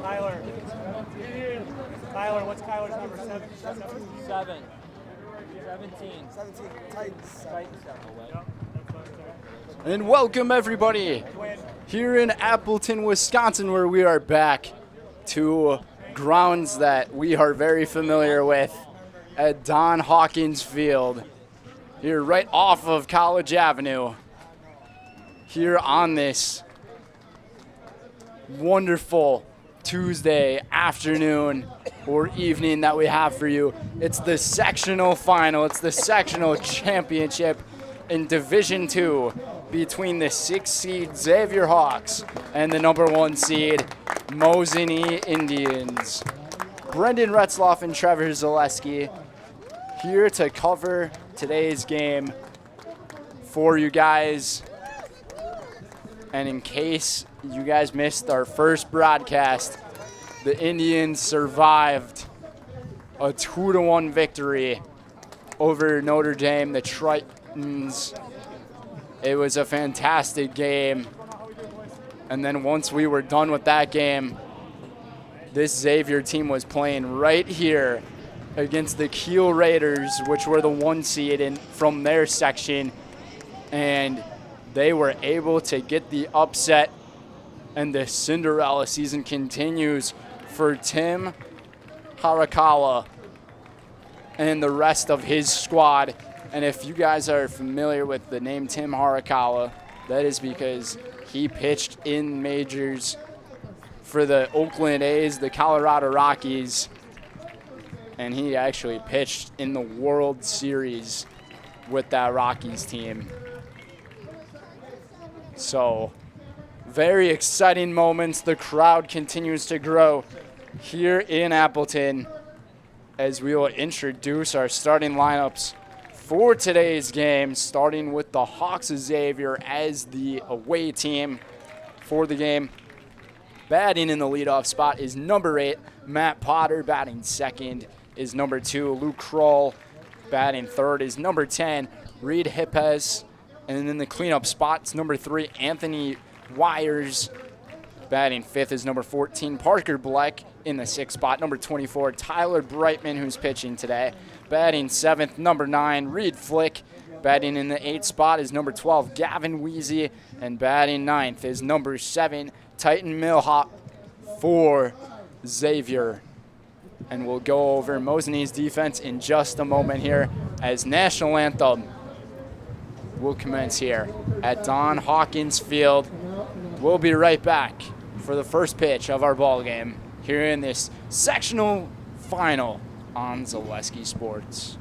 Tyler. Tyler, what's Kyler's number? 7? 17. Titans. And welcome everybody here in Appleton, Wisconsin, where we are back to grounds that we are very familiar with at Don Hawkins Field, here right off of College Avenue, here on this wonderful Tuesday afternoon or evening that we have for you. It's the sectional final. It's the sectional championship in Division II between the 6th seed Xavier Hawks and the number 1 seed Mosinee Indians. Brendan Retzloff and Trevor Zaleski here to cover today's game for you guys. And in case you guys missed our first broadcast, the Indians survived a 2-1 victory over Notre Dame, the Tritons. It was a fantastic game. And then once we were done with that game, this Xavier team was playing right here against the Kiel Raiders, which were the 1 seed from their section. And they were able to get the upset, and the Cinderella season continues for Tim Harakawa and the rest of his squad. And if you guys are familiar with the name Tim Harakawa, that is because he pitched in majors for the Oakland A's, the Colorado Rockies, and he actually pitched in the World Series with that Rockies team. So, very exciting moments. The crowd continues to grow here in Appleton as we will introduce our starting lineups for today's game, starting with the Hawks of Xavier as the away team for the game. Batting in the leadoff spot is number 8, Matt Potter. Batting second is number 2, Luke Kroll. Batting third is number 10, Reed Hippes. And in the cleanup spots, number 3, Anthony Wires. Batting fifth is number 14, Parker Bleck. In the 6th spot, number 24, Tyler Brightman, who's pitching today. Batting 7th, number 9, Reed Flick. Batting in the 8th spot is number 12, Gavin Weezy. And batting 9th is number 7, Titan Millhop for Xavier. And we'll go over Mosinee's defense in just a moment here as National Anthem will commence here at Don Hawkins Field. We'll be right back for the first pitch of our ball game here in this sectional final on Zaleski Sports.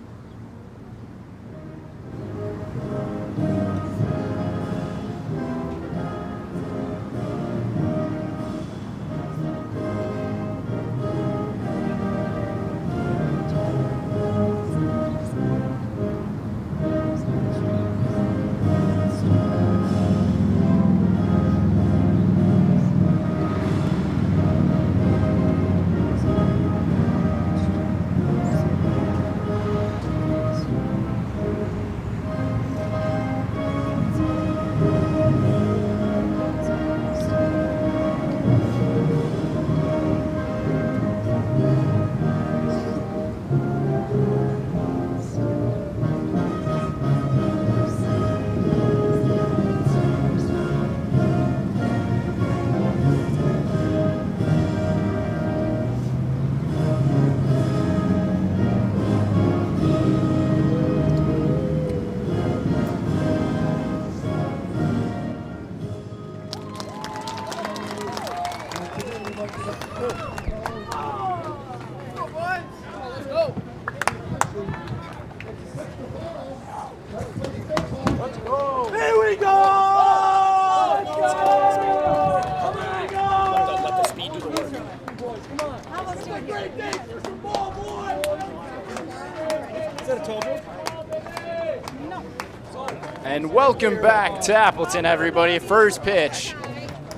And welcome back to Appleton, everybody. First pitch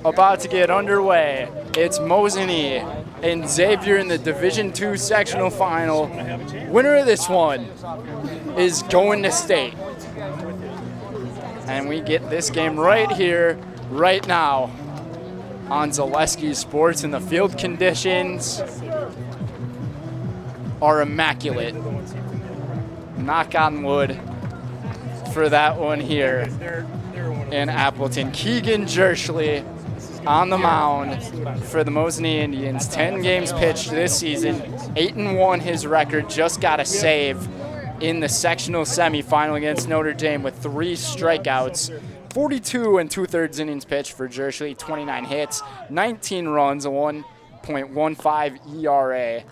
about to get underway. It's Mosinee and Xavier in the Division II sectional final. Winner of this one is going to state. And we get this game right here, right now. on Zaleski Sports, and the field conditions are immaculate. Knock on wood for that one here in Appleton. Keegan Jerschley on the mound for the Mosinee Indians. 10 games pitched this season, 8-1 his record, just got a save in the sectional semifinal against Notre Dame with 3 strikeouts. 42 2/3 innings pitched for Jerschley, 29 hits, 19 runs, a 1.15 ERA,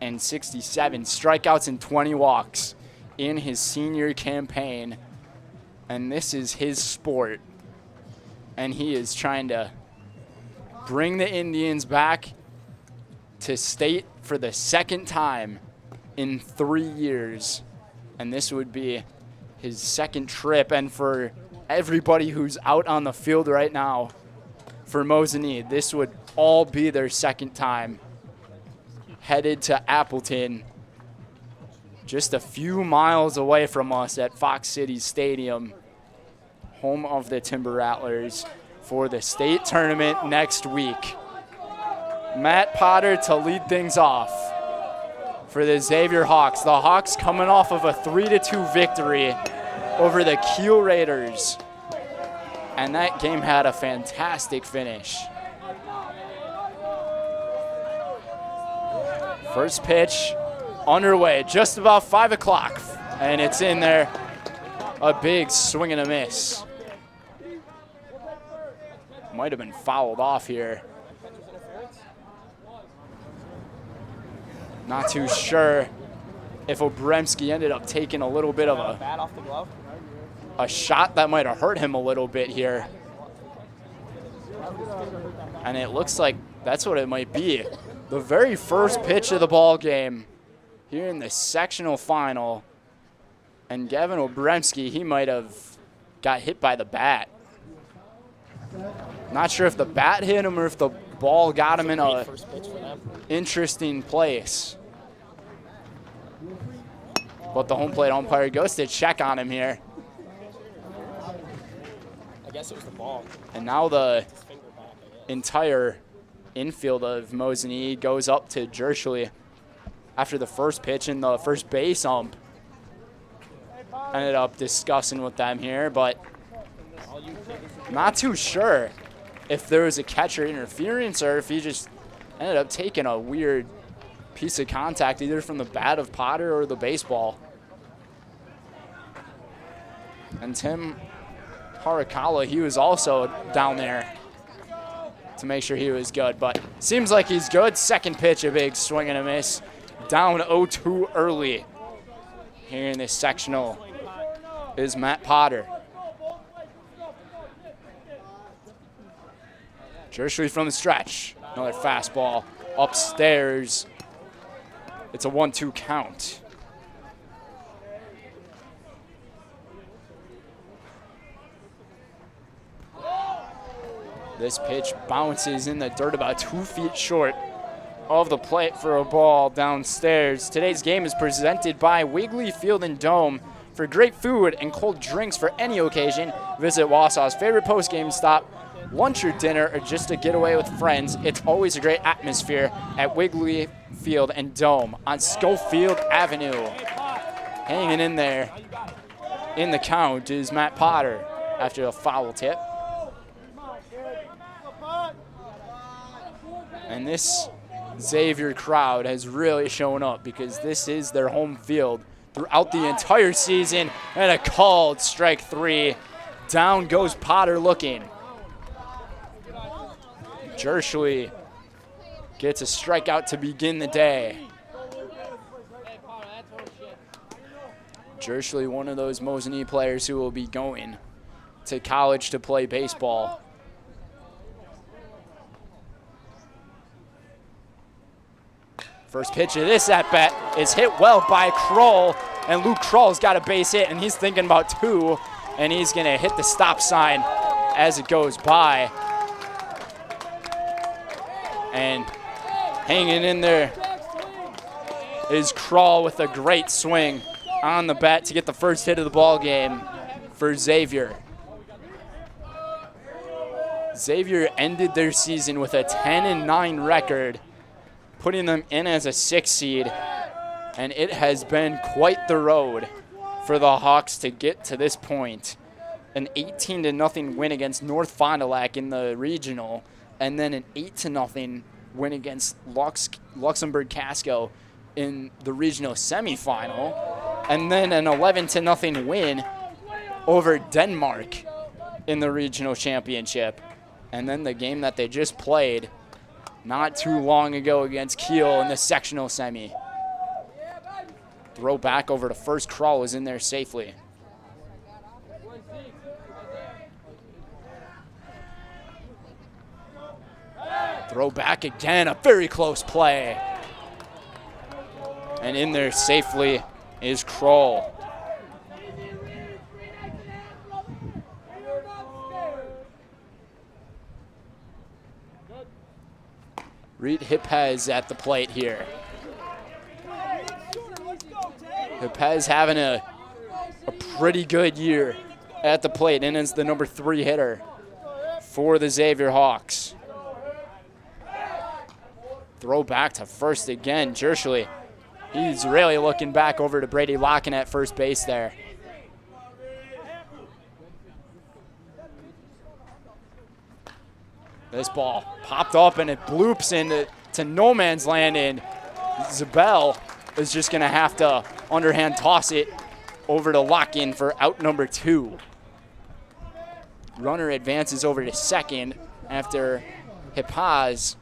and 67 strikeouts and 20 walks in his senior campaign. And this is his sport. And he is trying to bring the Indians back to state for the second time in 3 years. And this would be his second trip. And for everybody who's out on the field right now for Mosinee, this would all be their second time headed to Appleton, just a few miles away from us at Fox City Stadium, home of the Timber Rattlers, for the state tournament next week. Matt Potter to lead things off for the Xavier Hawks. The Hawks coming off of a 3-2 victory over the Kiel Raiders. And that game had a fantastic finish. First pitch underway, just about 5 o'clock, and it's in there. A big swing and a miss. Might have been fouled off here. Not too sure if Obremski ended up taking a little bit of a shot that might have hurt him a little bit here. And it looks like that's what it might be. The very first pitch of the ball game here in the sectional final. And Gavin Obremski, he might have got hit by the bat. Not sure if the bat hit him or if the ball got him in a interesting place. But the home plate umpire goes to check on him here. I guess it was the ball. And now the entire infield of Mosinee goes up to Jerschley after the first pitch, and the first base ump ended up discussing with them here, but not too sure if there was a catcher interference or if he just ended up taking a weird piece of contact either from the bat of Potter or the baseball. And Tim Harakala, he was also down there to make sure he was good, but seems like he's good. Second pitch, a big swing and a miss. Down 0-2 early here in this sectional is Matt Potter. Jerschley from the stretch. Another fastball upstairs. It's a 1-2 count. This pitch bounces in the dirt about 2 feet short of the plate for a ball downstairs. Today's game is presented by Wiggly Field and Dome. For great food and cold drinks for any occasion, visit Wausau's favorite post-game stop, lunch or dinner, or just a getaway with friends. It's always a great atmosphere at Wiggly Field and Dome on Schofield Avenue. Hanging in there in the count is Matt Potter after a foul tip. And this Xavier crowd has really shown up because this is their home field throughout the entire season. And a called strike 3. Down goes Potter looking. Jerschley gets a strikeout to begin the day. Jerschley, one of those Mosinee players who will be going to college to play baseball. First pitch of this at-bat is hit well by Kroll, and Luke Kroll's got a base hit, and he's thinking about 2, and he's going to hit the stop sign as it goes by. And hanging in there is Kroll with a great swing on the bat to get the first hit of the ball game for Xavier. Xavier ended their season with a 10-9 record, putting them in as a 6 seed, and it has been quite the road for the Hawks to get to this point. An 18-0 win against North Fond du Lac in the regional, and then an 8-0 win against Luxembourg Casco in the regional semifinal, and then an 11-0 win over Denmark in the regional championship. And then the game that they just played not too long ago against Kiel in the sectional semi. Throw back over to first. Krull is in there safely. Throw back again, a very close play. And in there safely is Krull. Reed Hipez at the plate here. Hipez having a pretty good year at the plate and is the number 3 hitter for the Xavier Hawks. Throw back to first again, Jershly. He's really looking back over to Brady Locken at first base there. This ball popped up and it bloops into no man's land, and Zabel is just gonna have to underhand toss it over to Locken for out number 2. Runner advances over to second after Hipaz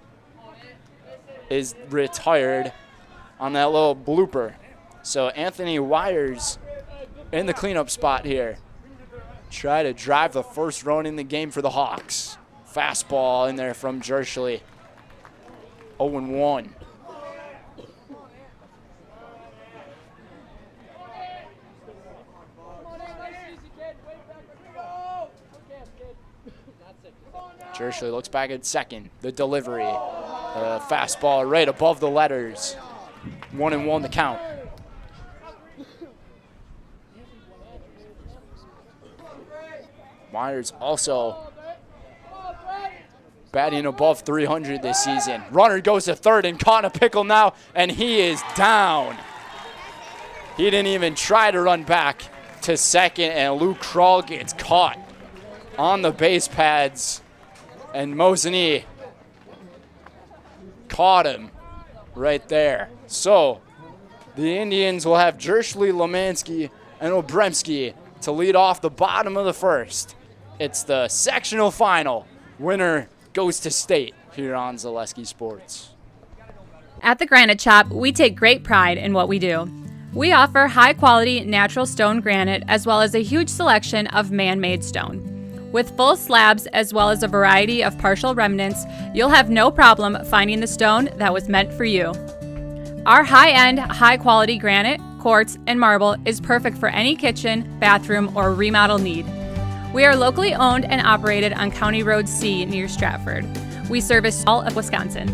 is retired on that little blooper. So Anthony Wires in the cleanup spot here. Try to drive the first run in the game for the Hawks. Fastball in there from Jershly. 0-1. Jershly looks back at second. The delivery. Fastball right above the letters. 1-1 the count. Myers also batting above 300 this season. Runner goes to third and caught in a pickle now, and he is down. He didn't even try to run back to second, and Luke Krull gets caught on the base pads, and Mosinee caught him right there. So the Indians will have Jershly, Lemansky, and Obremski to lead off the bottom of the first. It's the sectional final. Winner goes to state here on Zaleski Sports. At the Granite Shop, we take great pride in what we do. We offer high-quality natural stone granite as well as a huge selection of man-made stone. With full slabs as well as a variety of partial remnants, you'll have no problem finding the stone that was meant for you. Our high-end, high-quality granite, quartz, and marble is perfect for any kitchen, bathroom, or remodel need. We are locally owned and operated on County Road C near Stratford. We service all of Wisconsin.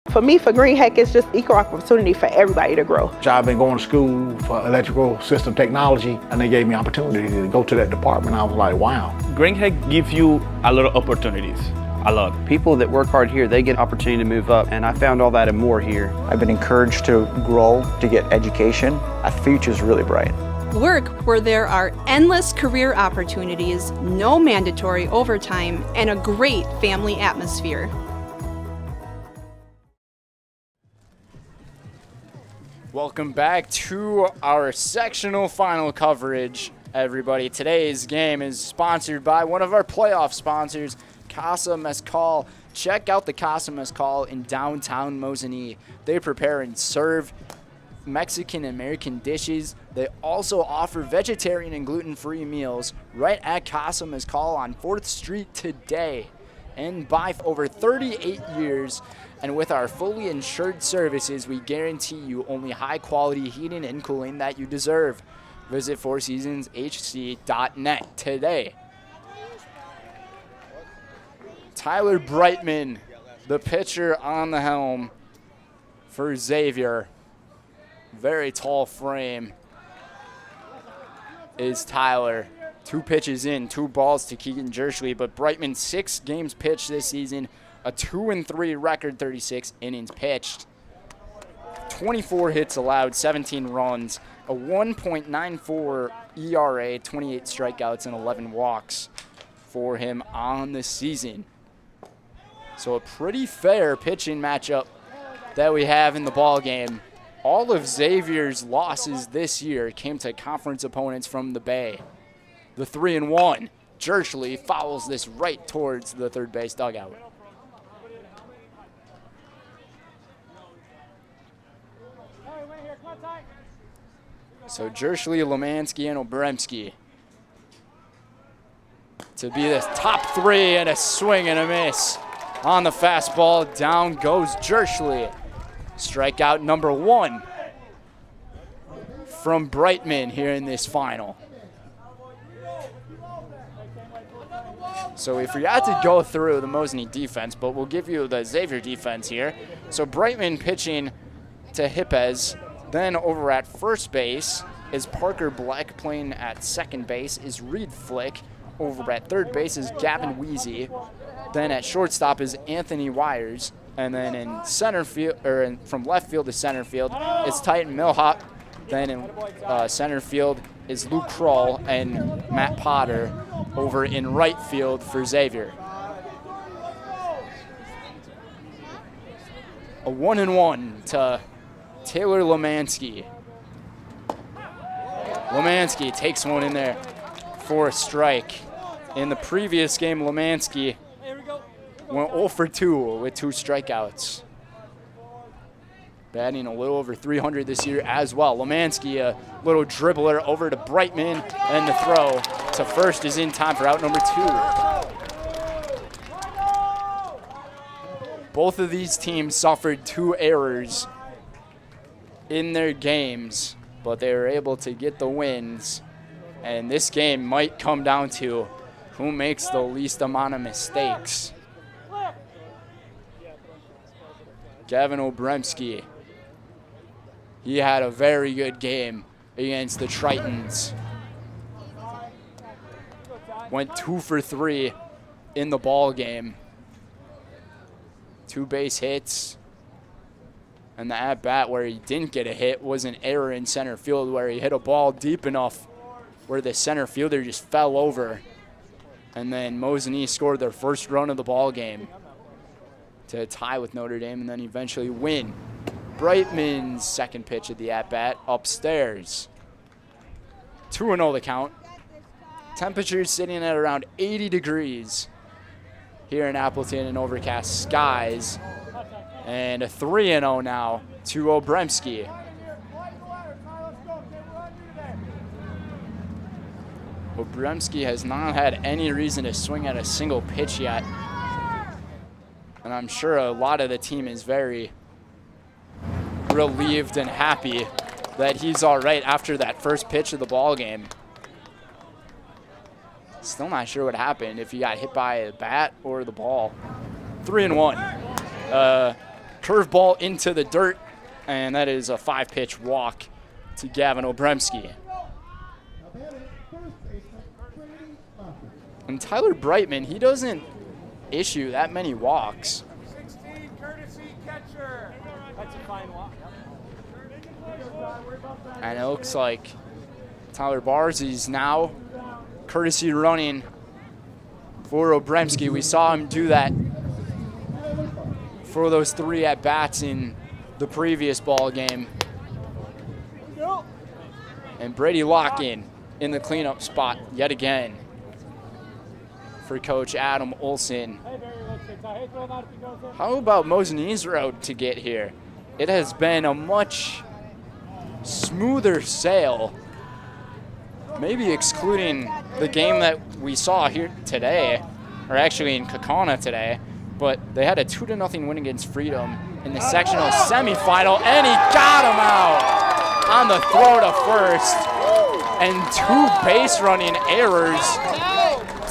For me, for Green Heck, it's just equal opportunity for everybody to grow. I've been going to school for electrical system technology, and they gave me opportunity to go to that department. I was like, wow. Green Heck gives you a lot of opportunities. A lot. People that work hard here, they get opportunity to move up, and I found all that and more here. I've been encouraged to grow, to get education. Our future's really bright. Work where there are endless career opportunities, no mandatory overtime, and a great family atmosphere. Welcome back to our sectional final coverage, everybody. Today's game is sponsored by one of our playoff sponsors, Casa Mezcal. Check out the Casa Mezcal in downtown Mosinee. They prepare and serve Mexican-American dishes. They also offer vegetarian and gluten-free meals right at Casa Mezcal on 4th Street today. And by over 38 years, and with our fully insured services, we guarantee you only high-quality heating and cooling that you deserve. Visit fourseasonshc.net today. Tyler Brightman, the pitcher on the helm for Xavier. Very tall frame. is Tyler. 2 pitches in, 2 balls to Keegan Jerschley, but Brightman 6 games pitched this season, a 2-3 record, 36 innings pitched. 24 hits allowed, 17 runs, a 1.94 ERA, 28 strikeouts, and 11 walks for him on the season. So a pretty fair pitching matchup that we have in the ball game. All of Xavier's losses this year came to conference opponents from the Bay. The 3-1. Jerschley fouls this right towards the third base dugout. So Jerschley, Lemansky, and Obremski to be the top 3, and a swing and a miss on the fastball. Down goes Jerschley. Strikeout number 1 from Brightman here in this final. So we forgot to go through the Mosinee defense, but we'll give you the Xavier defense here. So Brightman pitching to Hippes. Then over at first base is Parker Black. Playing at second base is Reed Flick. Over at third base is Gavin Weezy. Then at shortstop is Anthony Wires. And then in center field, or from left field to center field, it's Titan Milhop. Then in center field is Luke Kroll and Matt Potter over in right field for Xavier. A 1-1 to Taylor Lemansky. Lemansky takes one in there for a strike. In the previous game, Lemansky went 0 for 2 with 2 strikeouts. Batting a little over 300 this year as well. Lemansky, a little dribbler over to Brightman, and the throw to first is in time for out number 2. Both of these teams suffered 2 errors in their games, but they were able to get the wins. And this game might come down to who makes the least amount of mistakes. Gavin Obremski, he had a very good game against the Tritons. Went 2 for 3 in the ball game. 2 base hits. And the at-bat where he didn't get a hit was an error in center field, where he hit a ball deep enough where the center fielder just fell over. And then Mosinee scored their first run of the ball game to tie with Notre Dame and then eventually win. Brightman's second pitch of the at-bat upstairs. 2-0 the count. Temperatures sitting at around 80 degrees here in Appleton in overcast skies. And a 3-0 now to Obremski. Obremski has not had any reason to swing at a single pitch yet. And I'm sure a lot of the team is very relieved and happy that he's all right after that first pitch of the ball game. Still not sure what happened, if he got hit by a bat or the ball. 3-1. Curveball into the dirt, and that is a 5-pitch walk to Gavin Obremski. And Tyler Brightman, he doesn't issue that many walks. 16, courtesy catcher. That's a fine walk. And it looks like Tyler Barzy's now courtesy running for Obremski. We saw him do that for those 3 at-bats in the previous ball game. And Brady Lock-in the cleanup spot yet again for Coach Adam Olson. How about Mosinee's road to get here? It has been a much smoother sail, maybe excluding the game that we saw here today, or actually in Kaukauna today, but they had a 2-0 win against Freedom in the sectional semifinal, and he got him out on the throw to first, and 2 base running errors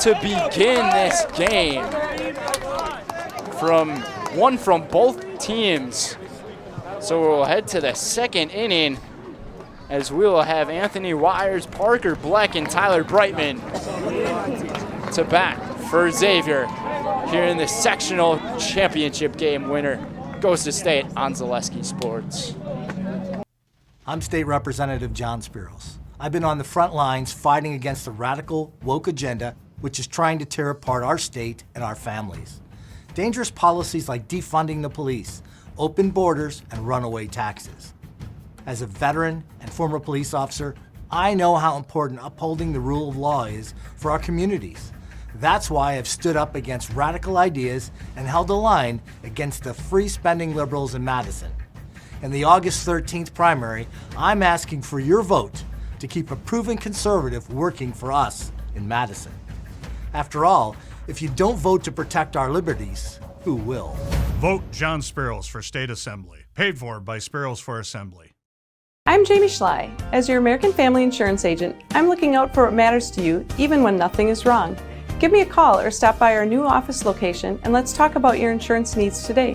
to begin this game. One from both teams. So we'll head to the second inning, as we will have Anthony Wires, Parker Black, and Tyler Brightman to bat for Xavier here in the sectional championship game. Winner goes to state on Zaleski Sports. I'm State Representative John Spiros. I've been on the front lines fighting against the radical, woke agenda which is trying to tear apart our state and our families. Dangerous policies like defunding the police, open borders, and runaway taxes. As a veteran and former police officer, I know how important upholding the rule of law is for our communities. That's why I've stood up against radical ideas and held the line against the free-spending liberals in Madison. In the August 13th primary, I'm asking for your vote to keep a proven conservative working for us in Madison. After all, if you don't vote to protect our liberties, who will? Vote John Spiros for State Assembly. Paid for by Spiros for Assembly. I'm Jamie Schley. As your American Family Insurance agent, I'm looking out for what matters to you, even when nothing is wrong. Give me a call or stop by our new office location and let's talk about your insurance needs today.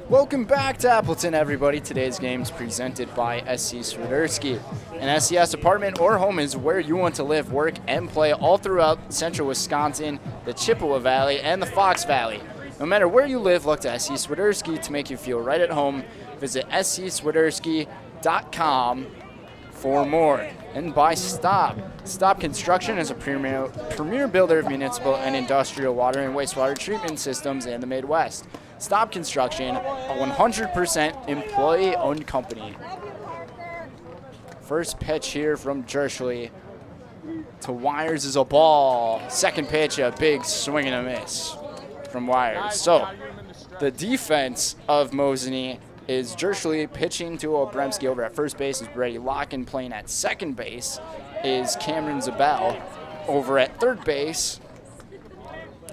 Welcome back to Appleton, everybody. Today's game is presented by SC Swiderski. An SCS apartment or home is where you want to live, work, and play all throughout central Wisconsin, the Chippewa Valley, and the Fox Valley. No matter where you live, look to SC Swiderski to make you feel right at home. Visit scswiderski.com for more. And by Stop. Stop Construction is a premier builder of municipal and industrial water and wastewater treatment systems in the Midwest. Stop Construction, a 100% employee-owned company. First pitch here from Jerschley to Wires is a ball. Second pitch, a big swing and a miss from Wires. So the defense of Mosinee is Jerschley pitching to Obremski over at first base is Brady Locken. Playing at second base is Cameron Zabel. Over at third base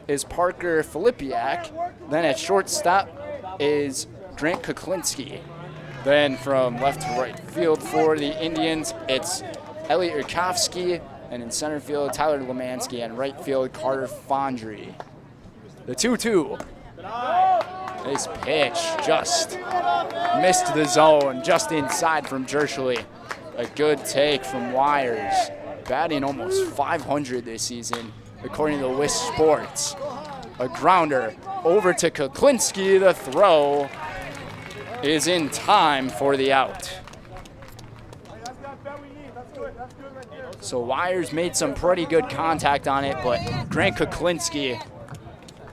is Parker Filipiak. Then at shortstop is Grant Kuklinski. Then from left to right field for the Indians, it's Elliot Urkowski. And in center field, Tyler Lemansky. And right field, Carter Fondry. The 2-2. This pitch just missed the zone, just inside from Jerschley. A good take from Wires. Batting almost 500 this season, according to WISC Sports. A grounder over to Kuklinski. The throw is in time for the out. So Wires made some pretty good contact on it, but Grant Kuklinski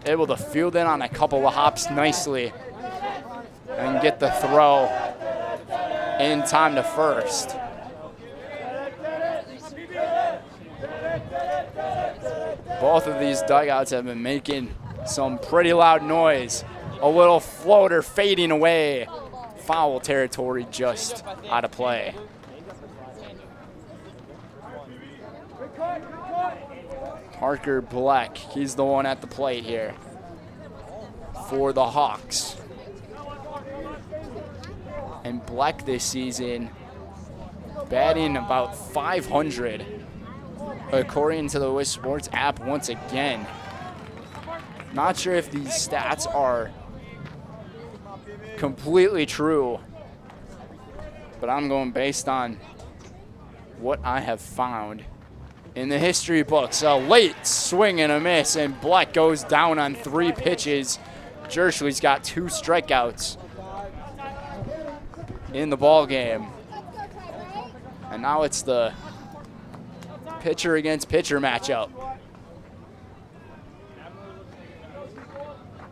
able to field in on a couple of hops nicely and get the throw in time to first. Both of these dugouts have been making some pretty loud noise. A little floater fading away. Foul territory just out of play. Parker Black, he's the one at the plate here for the Hawks. And Black this season batting about 500 according to the WISC Sports app once again. Not sure if these stats are completely true, but I'm going based on what I have found in the history books. A late swing and a miss, and Black goes down on 3 pitches. Jerschley's got 2 strikeouts in the ball game. And now it's the pitcher against pitcher matchup.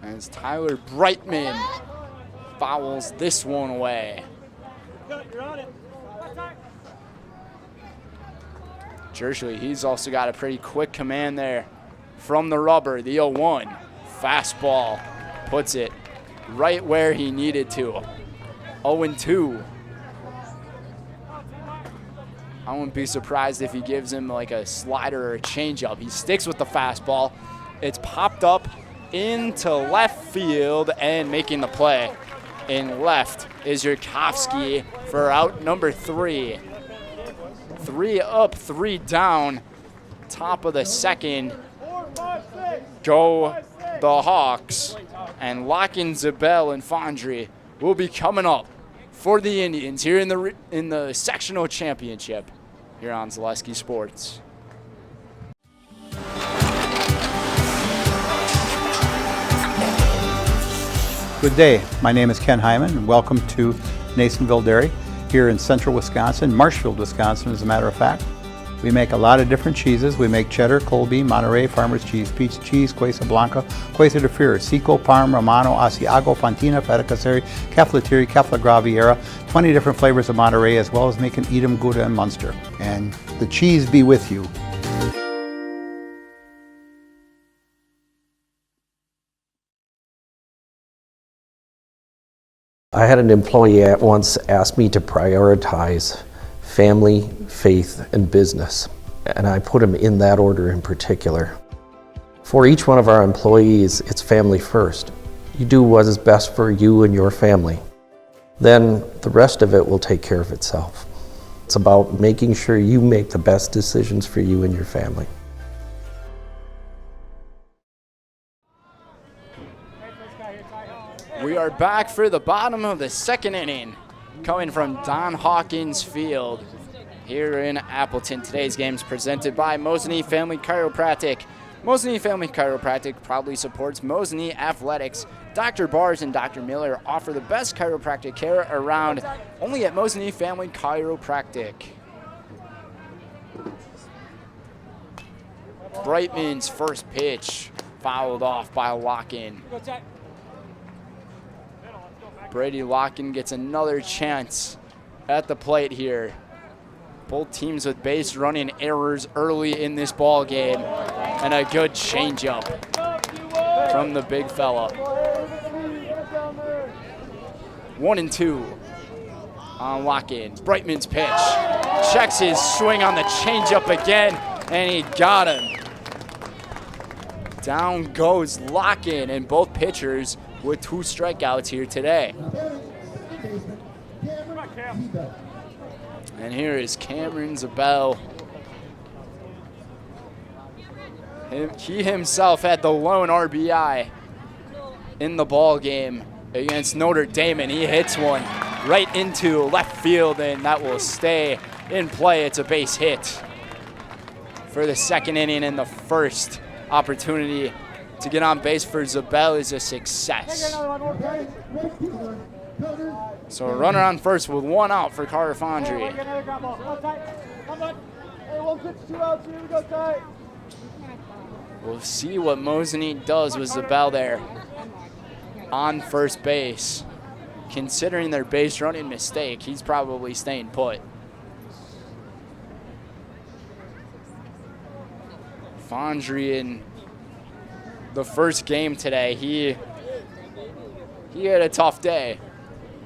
As Tyler Brightman fouls this one away. Jerschley, he's also got a pretty quick command there from the rubber. The 0-1 fastball puts it right where he needed to. 0-2. I wouldn't be surprised if he gives him like a slider or a changeup. He sticks with the fastball. It's popped up into left field, and making the play in left is Urkowski for out number 3. 3 up, 3 down. Top of the second. Go the Hawks. And Locken, Zabel, and Fondry will be coming up for the Indians here in the sectional championship here on Zaleski Sports. Good day. My name is Ken Hyman, and welcome to Nasonville Dairy here in central Wisconsin, Marshfield, Wisconsin, as a matter of fact. We make a lot of different cheeses. We make cheddar, Colby, Monterey, Farmer's Cheese, Pizza Cheese, Quesa Blanca, Quesa de Fure, Seco, Parm, Romano, Asiago, Fontina, Feta Caseri, Caflatiri, Cafla Graviera, 20 different flavors of Monterey, as well as making Edam, Gouda, and Munster. And the cheese be with you. I had an employee at once ask me to prioritize family, faith, and business, and I put them in that order in particular. For each one of our employees, it's family first. You do what is best for you and your family. Then the rest of it will take care of itself. It's about making sure you make the best decisions for you and your family. We are back for the bottom of the second inning, coming from Don Hawkins Field here in Appleton. Today's game is presented by Mosinee Family Chiropractic. Mosinee Family Chiropractic proudly supports Mosinee Athletics. Dr. Bars and Dr. Miller offer the best chiropractic care around, only at Mosinee Family Chiropractic. Brightman's first pitch fouled off by Locken. Brady Locken gets another chance at the plate here. Both teams with base running errors early in this ball game, and a good changeup from the big fella. 1-2 on Locken. Brightman's pitch. Checks his swing on the changeup again, and he got him. Down goes Locken, and both pitchers with 2 strikeouts here today. And here is Cameron Zabel. He himself had the lone RBI in the ball game against Notre Dame, and he hits one right into left field, and that will stay in play. It's a base hit for the second inning, and the first opportunity to get on base for Zabel is a success. So a runner on first with 1 out for Carter Fondry. We'll see what Mosinee does with Zabel there on first base. Considering their base running mistake, he's probably staying put. Fondry in the first game today, he had a tough day.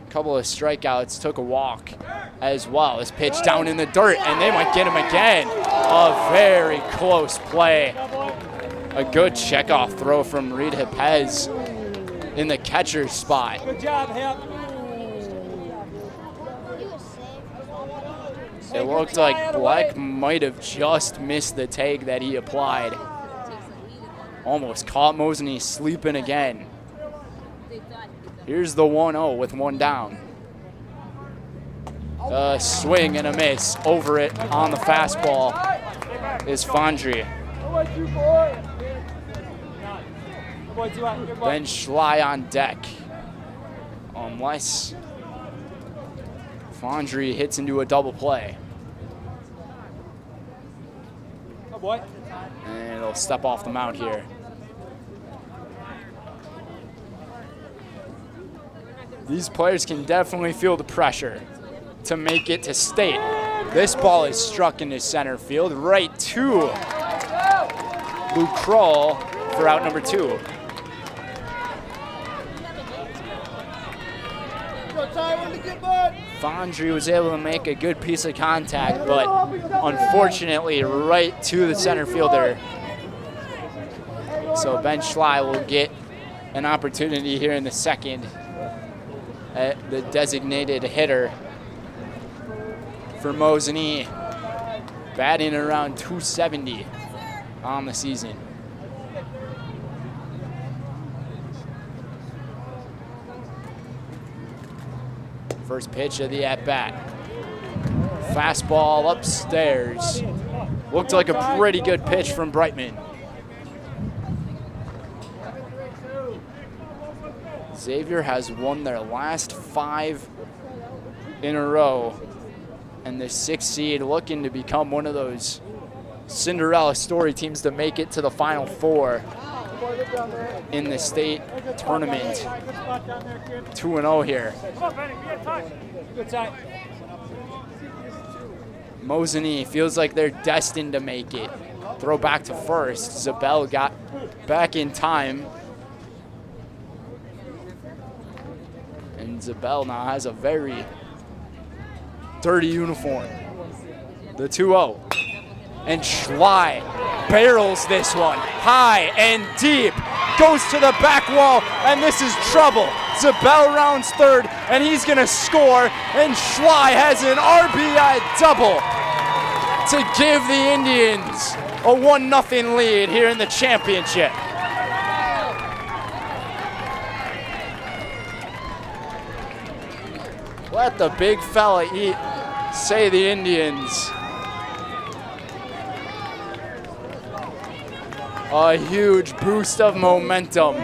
A couple of strikeouts, took a walk as well. This pitch down in the dirt, and they might get him again. A very close play. A good checkoff throw from Reed Hepez in the catcher's spot. Good job, Hep. It looked like Black might have just missed the take that he applied. Almost caught Mosinee sleeping again. Here's the 1-0 with 1 down. A swing and a miss over it on the fastball is Fondry. Ben Schley on deck. Unless Fondry hits into a double play. And it'll step off the mound here. These players can definitely feel the pressure to make it to state. This ball is struck into center field, right to Luke Kroll for out number 2. Fondry was able to make a good piece of contact, but unfortunately right to the center fielder. So Ben Schley will get an opportunity here in the second at the designated hitter for Mosinee, batting around 270 on the season. First pitch of the at-bat. Fastball upstairs. Looked like a pretty good pitch from Brightman. Xavier has won their last 5 in a row, and the 6th seed looking to become one of those Cinderella story teams to make it to the Final Four in the state tournament. 2-0 here. Mosinee feels like they're destined to make it. Throw back to first. Zabel got back in time. And Zabel now has a very dirty uniform. The 2-0. And Schley barrels this one high and deep. Goes to the back wall, and this is trouble. Zabel rounds third, and he's going to score. And Schley has an RBI double to give the Indians a 1-0 lead here in the championship. Let the big fella eat, say the Indians. A huge boost of momentum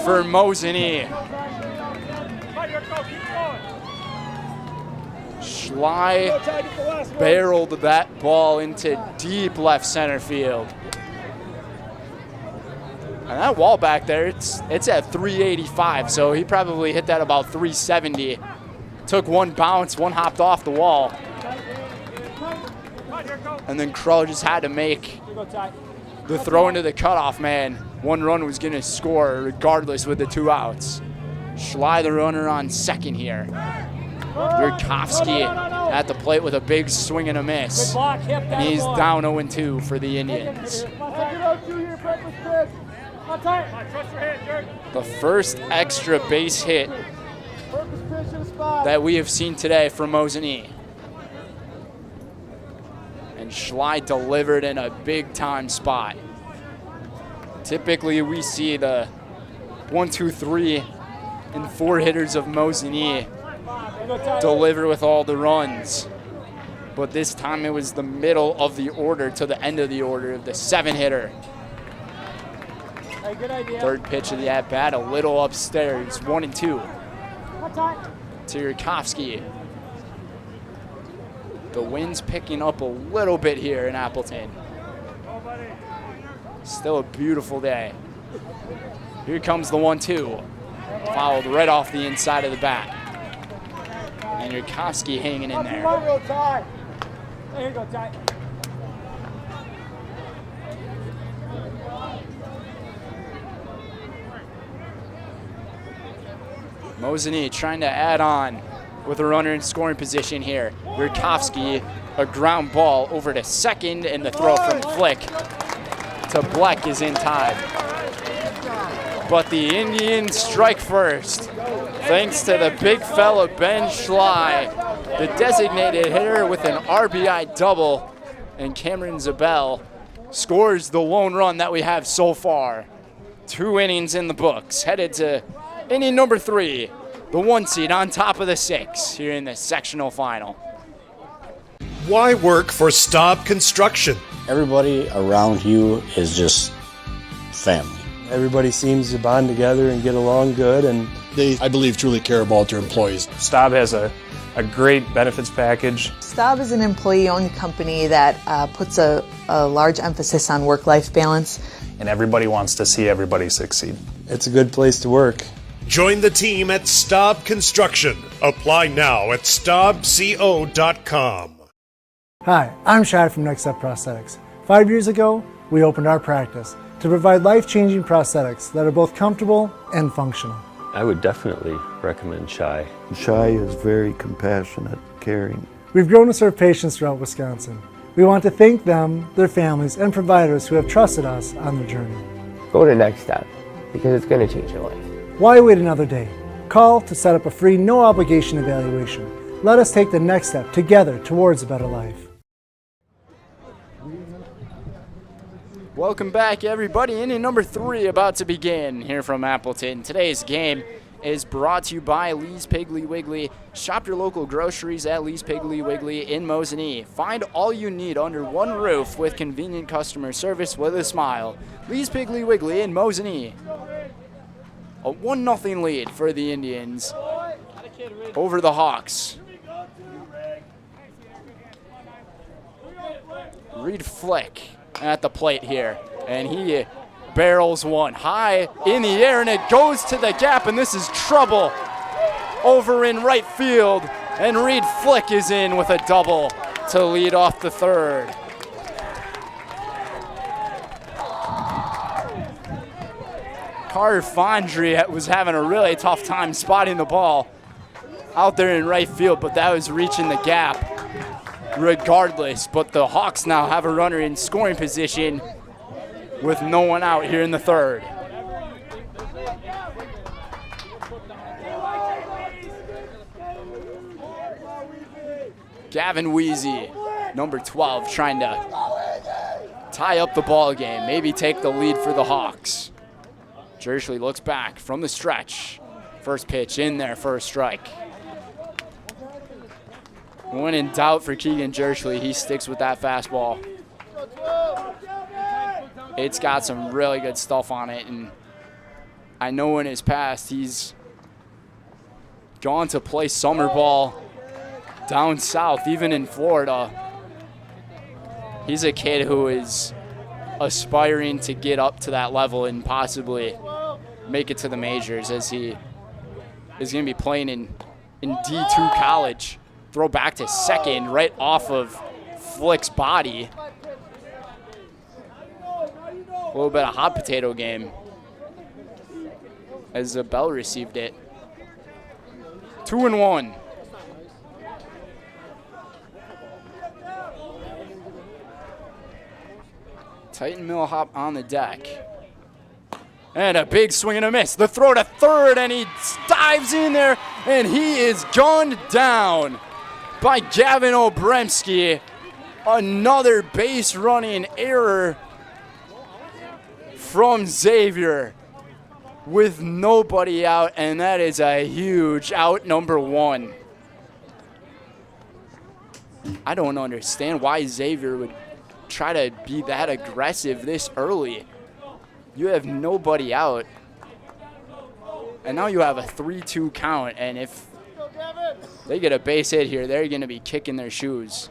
for Mosinee. Schley barreled that ball into deep left center field. And that wall back there, it's at 385, so he probably hit that about 370. Took one bounce, one hopped off the wall. And then Krull just had to make the throw into the cutoff man. One run was going to score regardless with the 2 outs. Schley the runner on second here. Yurkovsky at the plate with a big swing and a miss. And he's down 0-2 for the Indians. The first extra base hit that we have seen today from Mosinee. And Schley delivered in a big-time spot. Typically, we see the 1, 2, 3, and 4 hitters of Mosinee deliver with all the runs. But this time it was the middle of the order to the end of the order, the 7-hitter. Third pitch of the at-bat, a little upstairs, 1-2. To Yurkovsky. The wind's picking up a little bit here in Appleton. Still a beautiful day. Here comes the 1-2. Fouled right off the inside of the bat. And Yurkovsky hanging in there. There you go, Ty. Mosinee trying to add on with a runner in scoring position here. Yurkovsky, a ground ball over to second, and the throw from Flick to Bleck is in time. But the Indians strike first, thanks to the big fella Ben Schley, the designated hitter with an RBI double, and Cameron Zabel scores the lone run that we have so far. 2 innings in the books, headed to inning number 3, the 1 seed on top of the 6 here in the sectional final. Why work for Staub Construction? Everybody around you is just family. Everybody seems to bond together and get along good, and they, I believe, truly care about their employees. Staub has a great benefits package. Staub is an employee-owned company that puts a large emphasis on work-life balance. And everybody wants to see everybody succeed. It's a good place to work. Join the team at Staub Construction. Apply now at staubco.com. Hi, I'm Shad from Next Step Prosthetics. 5 years ago, we opened our practice to provide life-changing prosthetics that are both comfortable and functional. I would definitely recommend Shai. Shai is very compassionate, caring. We've grown to serve patients throughout Wisconsin. We want to thank them, their families, and providers who have trusted us on their journey. Go to Next Step, because it's going to change your life. Why wait another day? Call to set up a free, no-obligation evaluation. Let us take the next step together towards a better life. Welcome back, everybody. Inning number 3 about to begin here from Appleton. Today's game is brought to you by Lee's Piggly Wiggly. Shop your local groceries at Lee's Piggly Wiggly in Mosinee. Find all you need under one roof with convenient customer service with a smile. Lee's Piggly Wiggly in Mosinee. A 1-0 lead for the Indians over the Hawks. Reed Flick at the plate here, and he barrels one high in the air, and it goes to the gap, and this is trouble over in right field, and Reed Flick is in with a double to lead off the third. Carter Fondry was having a really tough time spotting the ball out there in right field, but that was reaching the gap regardless. But the Hawks now have a runner in scoring position with no one out here in the third. Gavin Weezy, number 12, trying to tie up the ball game, maybe take the lead for the Hawks. Jersley looks back from the stretch. First pitch in there for a strike. When in doubt for Keegan Jersley, he sticks with that fastball. It's got some really good stuff on it, and I know in his past he's gone to play summer ball down south, even in Florida. He's a kid who is aspiring to get up to that level and possibly make it to the majors, as he is going to be playing in D2 college. Throw back to second right off of Flick's body. A little bit of hot potato game as Zabel received it. 2-1. Titan Millhop on the deck. And a big swing and a miss. The throw to third, and he dives in there, and he is gunned down by Gavin Obremski. Another base running error from Xavier with nobody out, and that is a huge out, number 1. I don't understand why Xavier would try to be that aggressive this early. You have nobody out, and now you have a 3-2 count, and if they get a base hit here, they're going to be kicking their shoes.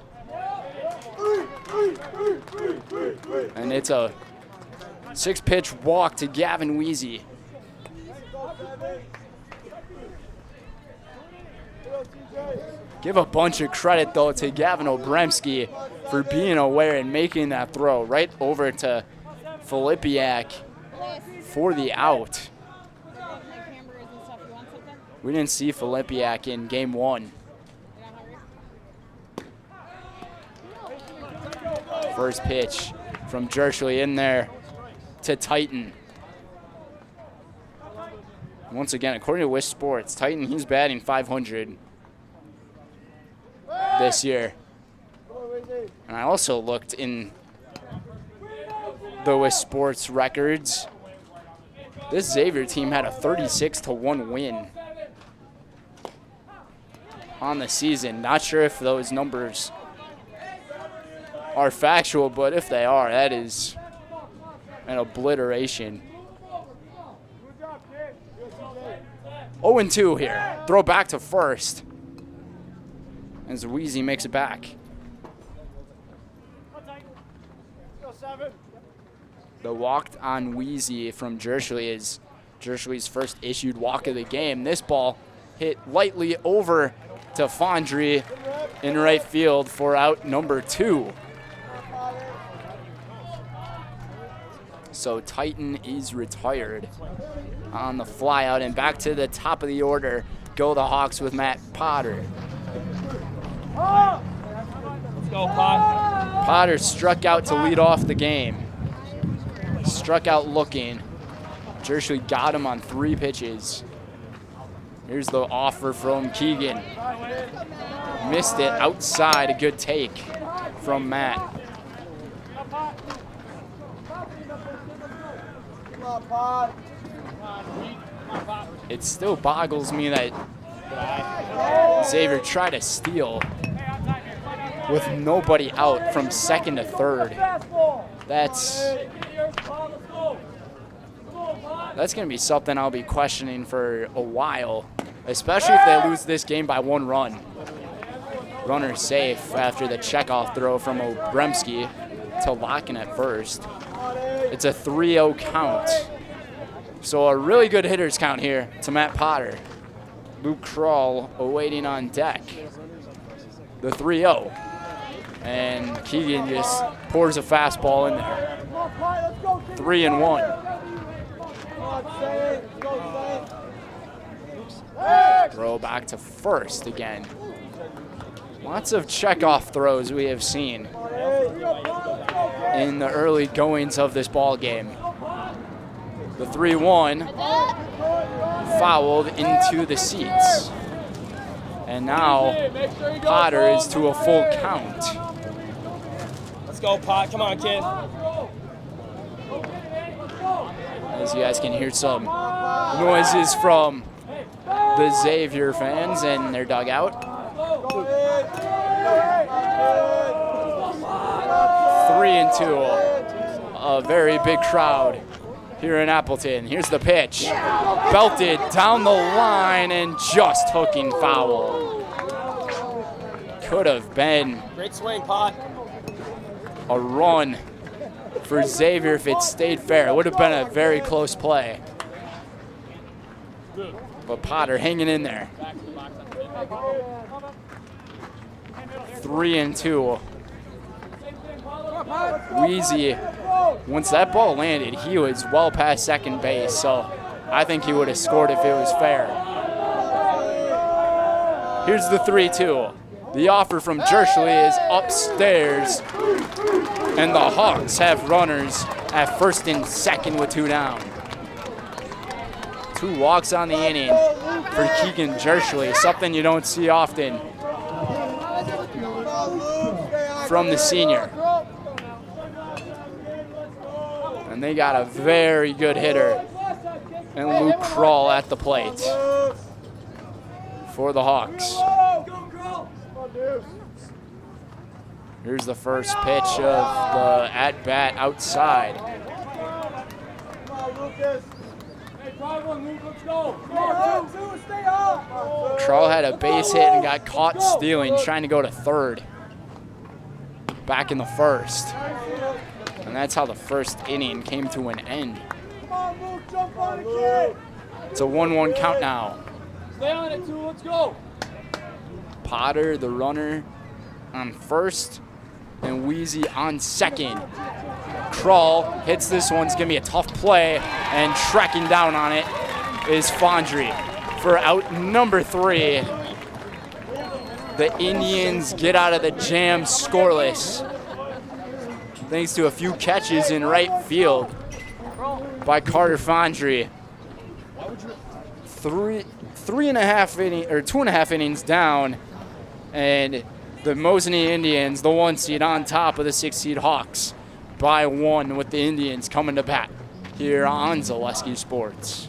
And it's a 6-pitch walk to Gavin Weezy. Give a bunch of credit, though, to Gavin Obremski for being aware and making that throw right over to Filipiak for the out. We didn't see Filipiak in game 1. First pitch from Jersley in there to Titan. Once again, according to Wish Sports, Titan, he's batting .500 this year. And I also looked in the Wish Sports records. This Xavier team had a 36-1 win on the season. Not sure if those numbers are factual, but if they are, that is an obliteration. 0-2 here. Throw back to first as Weezy makes it back. The walk on Weezy from Jersley is Jersley's first issued walk of the game. This ball hit lightly over to Fondry in right field for out number 2. So Titan is retired on the fly out, and back to the top of the order go the Hawks with Matt Potter. Let's go, Pot. Potter struck out to lead off the game. Struck out looking. Jersley got him on 3 pitches. Here's the offer from Keegan. Missed it outside. A good take from Matt. it still boggles me that Xavier tried to steal with nobody out from second to third. That's going to be something I'll be questioning for a while, especially if they lose this game by 1 run. Runner safe after the checkoff throw from Obremski to Locken at first. It's a 3-0 count. So a really good hitters count here to Matt Potter. Luke Kroll awaiting on deck. The 3-0. And Keegan just pours a fastball in there. 3-1. Throw back to first again. Lots of checkoff throws we have seen in the early goings of this ball game. The 3-1 fouled into the seats. And now Potter is to a full count. Let's go, Pot. Come on, kid. As you guys can hear some noises from the Xavier fans and their dugout. 3-2. A very big crowd here in Appleton. Here's the pitch. Belted down the line and just hooking foul. Could have been Great swing, Pot. a run for Xavier if it stayed fair. It would have been a very close play. But Potter hanging in there. 3-2. Wheezy, once that ball landed, he was well past second base, so I think he would have scored if it was fair. Here's the 3-2. The offer from Jershly is upstairs, and the Hawks have runners at first and second with 2 down. 2 walks on the inning for Keegan Jershly, something you don't see often from the senior. And they got a very good hitter and Luke Kroll at the plate for the Hawks. Here's the first pitch of the at-bat outside. Kroll had a base hit and got caught stealing, trying to go to third. Back in the first. And that's how the first inning came to an end. It's a 1-1 count now. Stay on it, 2. Let's go. Potter, the runner, on first, and Wheezy on second. Kroll hits this one. It's going to be a tough play, and tracking down on it is Fondry for out number 3. The Indians get out of the jam scoreless, thanks to a few catches in right field by Carter Fondry. 2.5 innings down, and the Mosinee Indians, the 1 seed, on top of the 6 seed Hawks by 1, with the Indians coming to bat here on Zaleski Sports.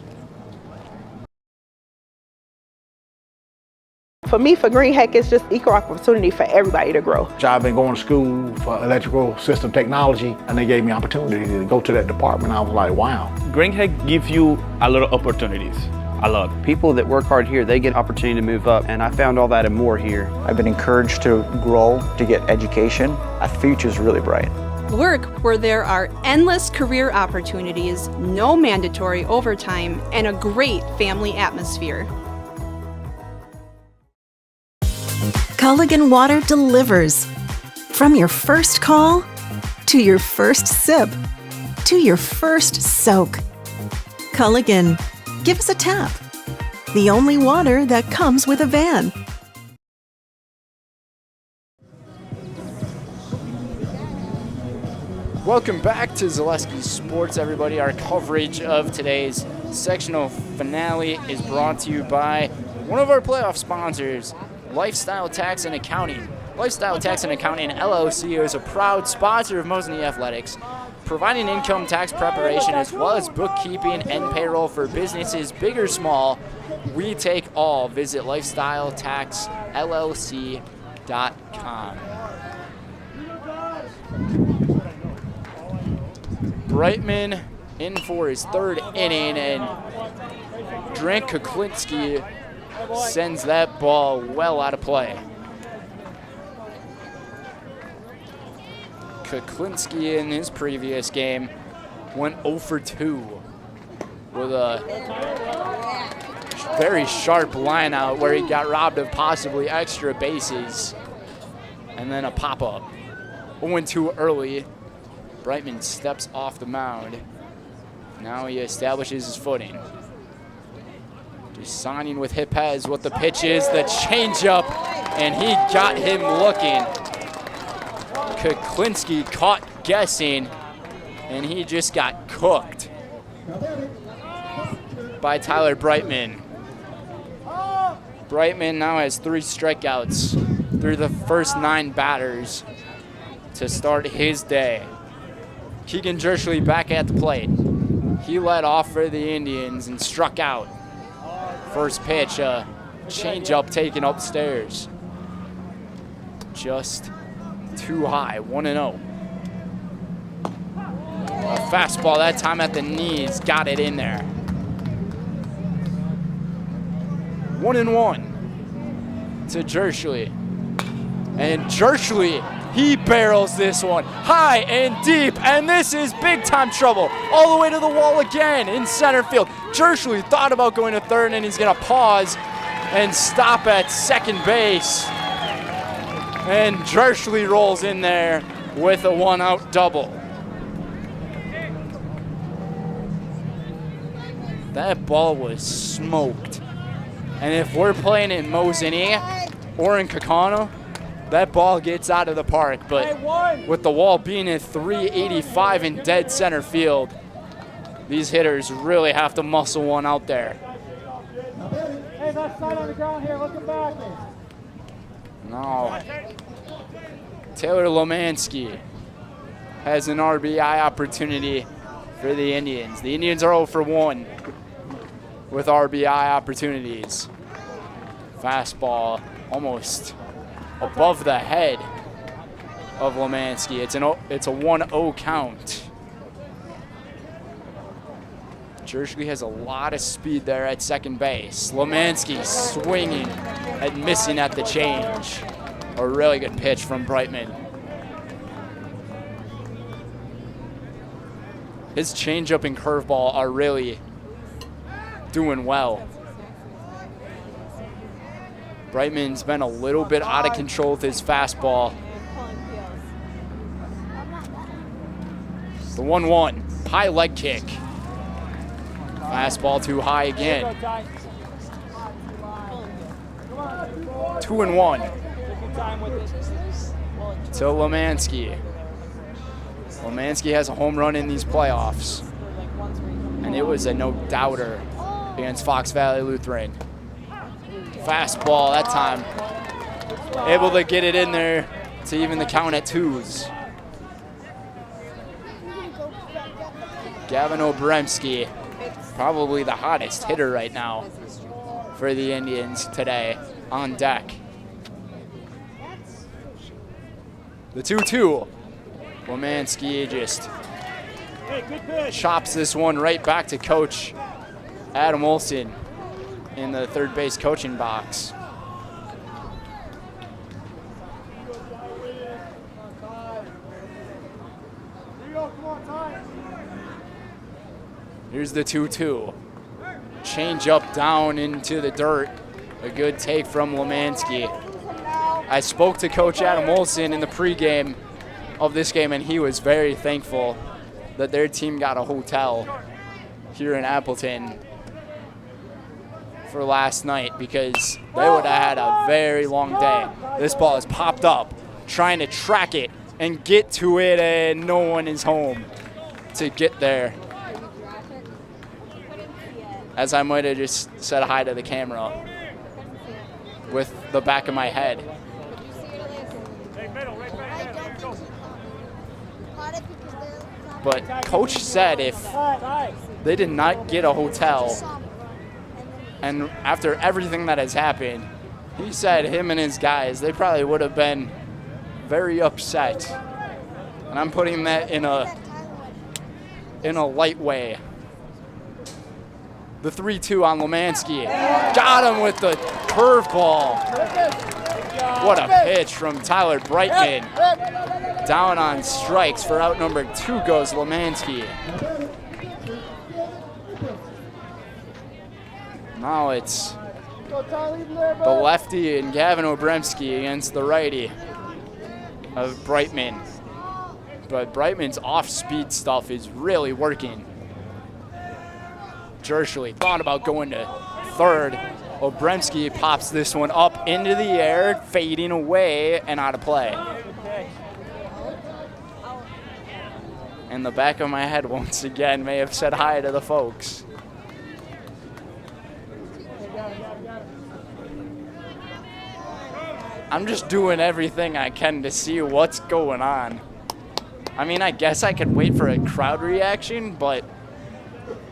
For me, for Green Heck, it's just equal opportunity for everybody to grow. I've been going to school for electrical system technology, and they gave me opportunity to go to that department. I was like, wow. Green Heck gives you a lot of opportunities. A lot. People that work hard here, they get opportunity to move up, and I found all that and more here. I've been encouraged to grow, to get education. Our future's really bright. Work where there are endless career opportunities, no mandatory overtime, and a great family atmosphere. Culligan Water delivers. From your first call, to your first sip, to your first soak. Culligan, give us a tap. The only water that comes with a van. Welcome back to Zaleski Sports, everybody. Our coverage of today's sectional finale is brought to you by one of our playoff sponsors, Lifestyle Tax and Accounting. Lifestyle Tax and Accounting LLC is a proud sponsor of Mosinee Athletics. providing income tax preparation as well as bookkeeping and payroll for businesses big or small. We take all. Visit lifestyletaxllc.com. Brightman in for his third inning, and Drink Kuklinski sends that ball well out of play. Kuklinski in his previous game went 0 for 2 with a very sharp line out where he got robbed of possibly extra bases and then a pop-up. 0-2 early. Brightman steps off the mound. Now he establishes his footing. Just signing with Hipez what the pitch is, the changeup, and he got him looking. Kuklinski caught guessing, and he just got cooked by Tyler Brightman. Brightman now has 3 strikeouts through the first 9 batters to start his day. Keegan Jerschley back at the plate. He led off for the Indians and struck out. First pitch, a changeup taken upstairs. Just too high, 1-0. A fastball that time at the knees, got it in there. 1-1 to Jerschley. And Jerschley, he barrels this one high and deep, and this is big time trouble. All the way to the wall again in center field. Jerschley thought about going to third, and he's gonna pause and stop at second base. And Jerschley rolls in there with a 1-out double. That ball was smoked. And if we're playing in Mosinee or in Kakana, that ball gets out of the park. But with the wall being at 385 in dead center field, these hitters really have to muscle one out there. Hey, left side on the ground here, looking back. No. Taylor Lomansky has an RBI opportunity for the Indians. The Indians are 0 for 1 with RBI opportunities. Fastball almost above the head of Lomansky. It's a 1-0 count. Jerschley has a lot of speed there at second base. Lomansky swinging and missing at the change. A really good pitch from Brightman. His changeup and curveball are really doing well. Brightman's been a little bit out of control with his fastball. The 1-1, high leg kick. Fastball too high again. 2-1 to Lomansky. Lomansky has a home run in these playoffs, and it was a no-doubter against Fox Valley Lutheran. Fastball that time, able to get it in there to even the count at 2s. Gavin Obremski, probably the hottest hitter right now for the Indians today on deck. The 2-2. Lomansky just chops this one right back to Coach Adam Olson in the third base coaching box. Here's the 2-2. Change up down into the dirt. A good take from Lomansky. I spoke to Coach Adam Olson in the pregame of this game, and he was very thankful that their team got a hotel here in Appleton for last night, because they would have had a very long day. This ball is popped up, trying to track it and get to it, and no one is home to get there. As I might have just said hi to the camera with the back of my head. But coach said if they did not get a hotel, and after everything that has happened, he said him and his guys, they probably would have been very upset. And I'm putting that in a light way. The 3-2 on Lemansky. Got him with the curveball. What a pitch from Tyler Brightman. Down on strikes for out number 2 goes Lemansky. Now it's the lefty and Gavin Obremski against the righty of Brightman. But Brightman's off-speed stuff is really working. Jershly thought about going to third. Obremski pops this one up into the air, fading away and out of play. In the back of my head, once again, may have said hi to the folks. I'm just doing everything I can to see what's going on. I mean, I guess I could wait for a crowd reaction, but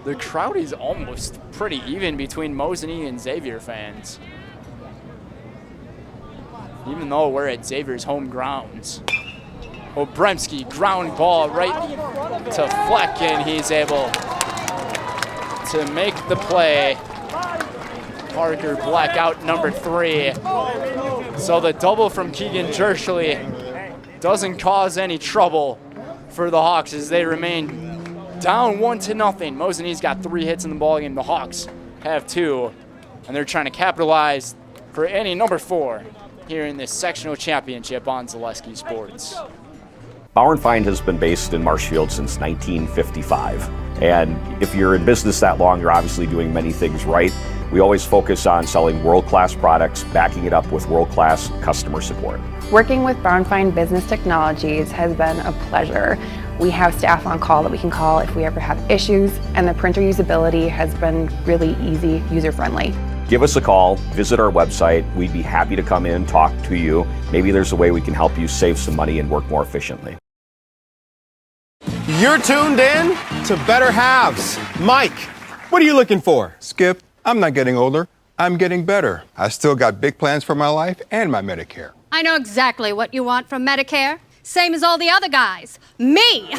the crowd is almost pretty even between Mosinee and Xavier fans. Even though we're at Xavier's home grounds. Obremski, ground ball right to Fleck, and he's able to make the play. Parker Black out number 3. So the double from Keegan Jershly doesn't cause any trouble for the Hawks as they remain down 1-0. Mosinee's got 3 hits in the ballgame. The Hawks have 2, and they're trying to capitalize for inning number 4 here in this sectional championship on Zaleski Sports. Bauer & Feind has been based in Marshfield since 1955. And if you're in business that long, you're obviously doing many things right. We always focus on selling world-class products, backing it up with world-class customer support. Working with Bauer & Feind Business Technologies has been a pleasure. We have staff on call that we can call if we ever have issues, and the printer usability has been really easy, user-friendly. Give us a call, visit our website. We'd be happy to come in, talk to you. Maybe there's a way we can help you save some money and work more efficiently. You're tuned in to Better Halves. Mike, what are you looking for? Skip, I'm not getting older. I'm getting better. I still got big plans for my life and my Medicare. I know exactly what you want from Medicare. Same as all the other guys. Me!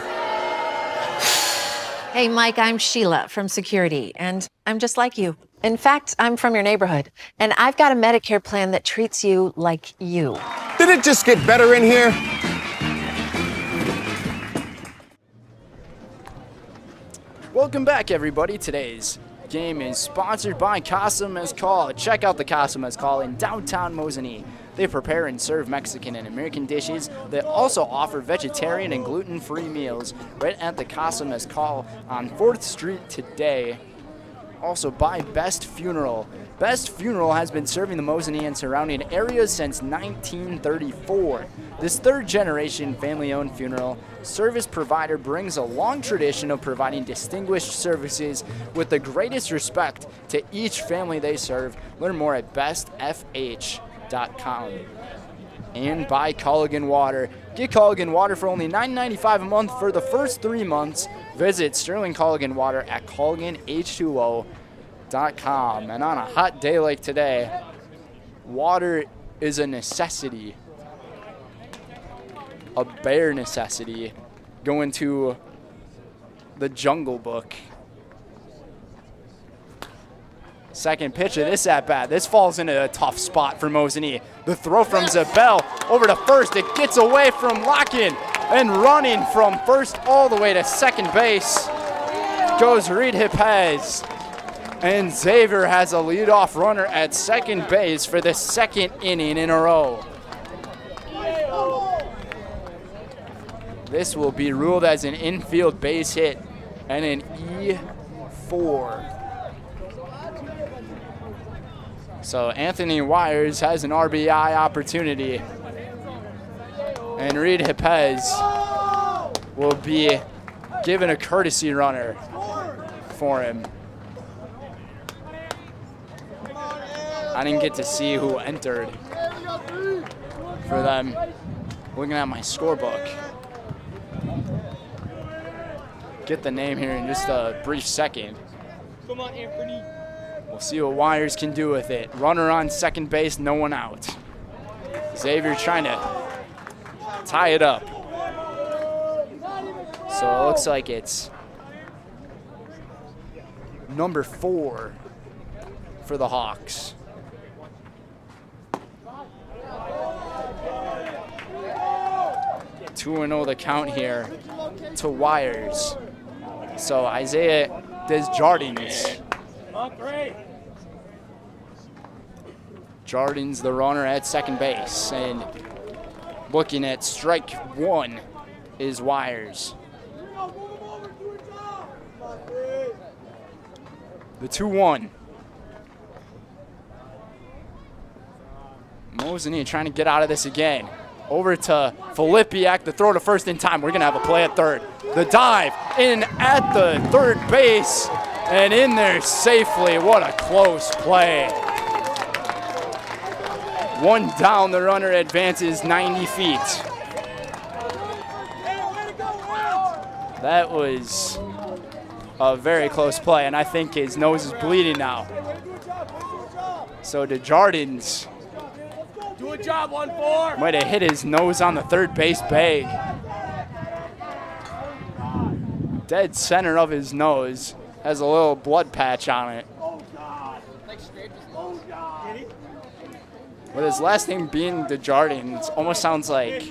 Hey, Mike, I'm Sheila from Security, and I'm just like you. In fact, I'm from your neighborhood, and I've got a Medicare plan that treats you like you. Did it just get better in here? Welcome back, everybody. Today's game is sponsored by Casa Mezcal. Check out the Casa Mezcal in downtown Mosinee. They prepare and serve Mexican and American dishes. They also offer vegetarian and gluten-free meals right at the Casa Mezcal on 4th Street today. Also by Best Funeral. Best Funeral has been serving the Mosinee and surrounding areas since 1934. This third-generation family-owned funeral service provider brings a long tradition of providing distinguished services with the greatest respect to each family they serve. Learn more at bestfh.com. And by Culligan Water. Get Culligan Water for only $9.95 a month for the first 3 months. Visit Sterling Culligan Water at CulliganH2O.com. And on a hot day like today, water is a necessity. A bare necessity. Going to the Jungle Book. Second pitch of this at-bat. This falls into a tough spot for Mosinee. The throw from Zabel over to first. It gets away from Locken, and running from first all the way to second base goes Reed Hipez. And Xavier has a leadoff runner at second base for the second inning in a row. This will be ruled as an infield base hit and an E4. So Anthony Wires has an RBI opportunity. And Reed Hipez will be given a courtesy runner for him. I didn't get to see who entered for them. Looking at my scorebook. get the name here in just a brief second. Come on, Anthony. We'll see what Wires can do with it. Runner on second base, no one out. Xavier trying to tie it up. So it looks like it's number 4 for the Hawks. Two and 0 the count here to Wires. So Isaiah Desjardins. Jardins the runner at second base, and looking at strike 1 is Wires. The 2-1. Mosinee trying to get out of this again. Over to Filipiak, the throw to first in time. We're going to have a play at third. The dive in at the third base and in there safely. What a close play. One down, the runner advances 90 feet. That was a very close play, and I think his nose is bleeding now. So Desjardins Do a job, 1-4. might have hit his nose on the third base bag. Dead center of his nose has a little blood patch on it. With his last name being Desjardins, almost sounds like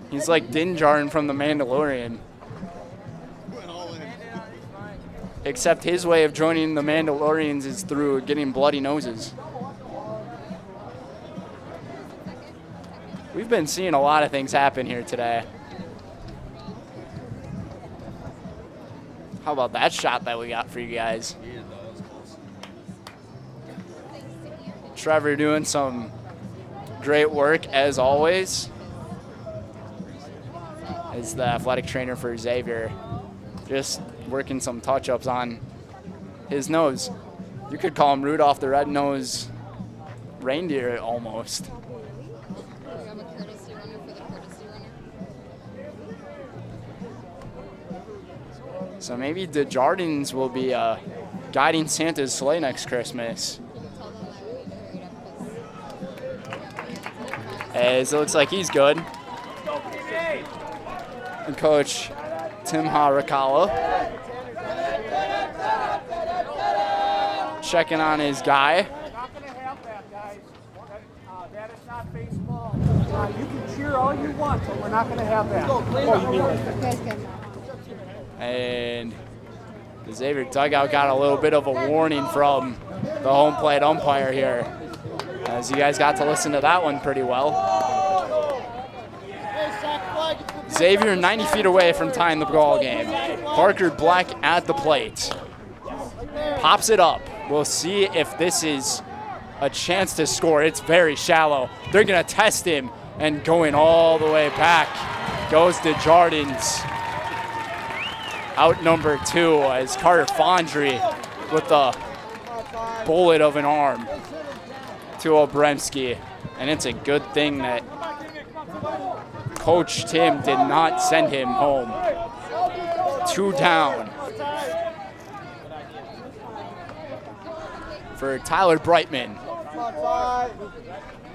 he's like Din Djarin from The Mandalorian. Except his way of joining the Mandalorians is through getting bloody noses. We've been seeing a lot of things happen here today. How about that shot that we got for you guys? Trevor doing some great work as always. Is the athletic trainer for Xavier. Just working some touch-ups on his nose. You could call him Rudolph the Red-Nosed Reindeer almost. So maybe Desjardins will be guiding Santa's sleigh next Christmas. As it looks like he's good. And Coach Tim Harakala checking on his guy. That is not baseball. You can cheer all you want, but we're not going to have that. And the Xavier dugout got a little bit of a warning from the home plate umpire here, as you guys got to listen to that one pretty well. Xavier 90 feet away from tying the ball game. Parker Black at the plate. Pops it up. We'll see if this is a chance to score. It's very shallow. They're going to test him, and going all the way back goes Desjardins. Out number 2 as Carter Fondry with the bullet of an arm to Obremski. And it's a good thing that Coach Tim did not send him home. 2 down for Tyler Brightman.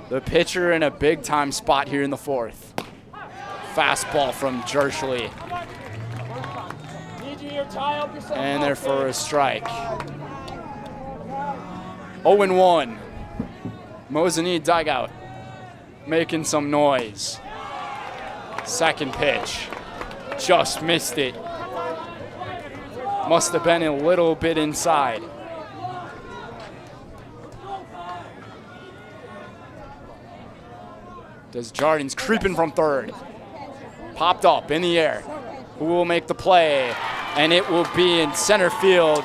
The pitcher in a big-time spot here in the 4th. Fastball from Jerschley. And there for a strike. 0-1. Mosinee dugout making some noise. Second pitch. Just missed it. Must have been a little bit inside. Desjardins creeping from third. Popped up in the air. Who will make the play? And it will be in center field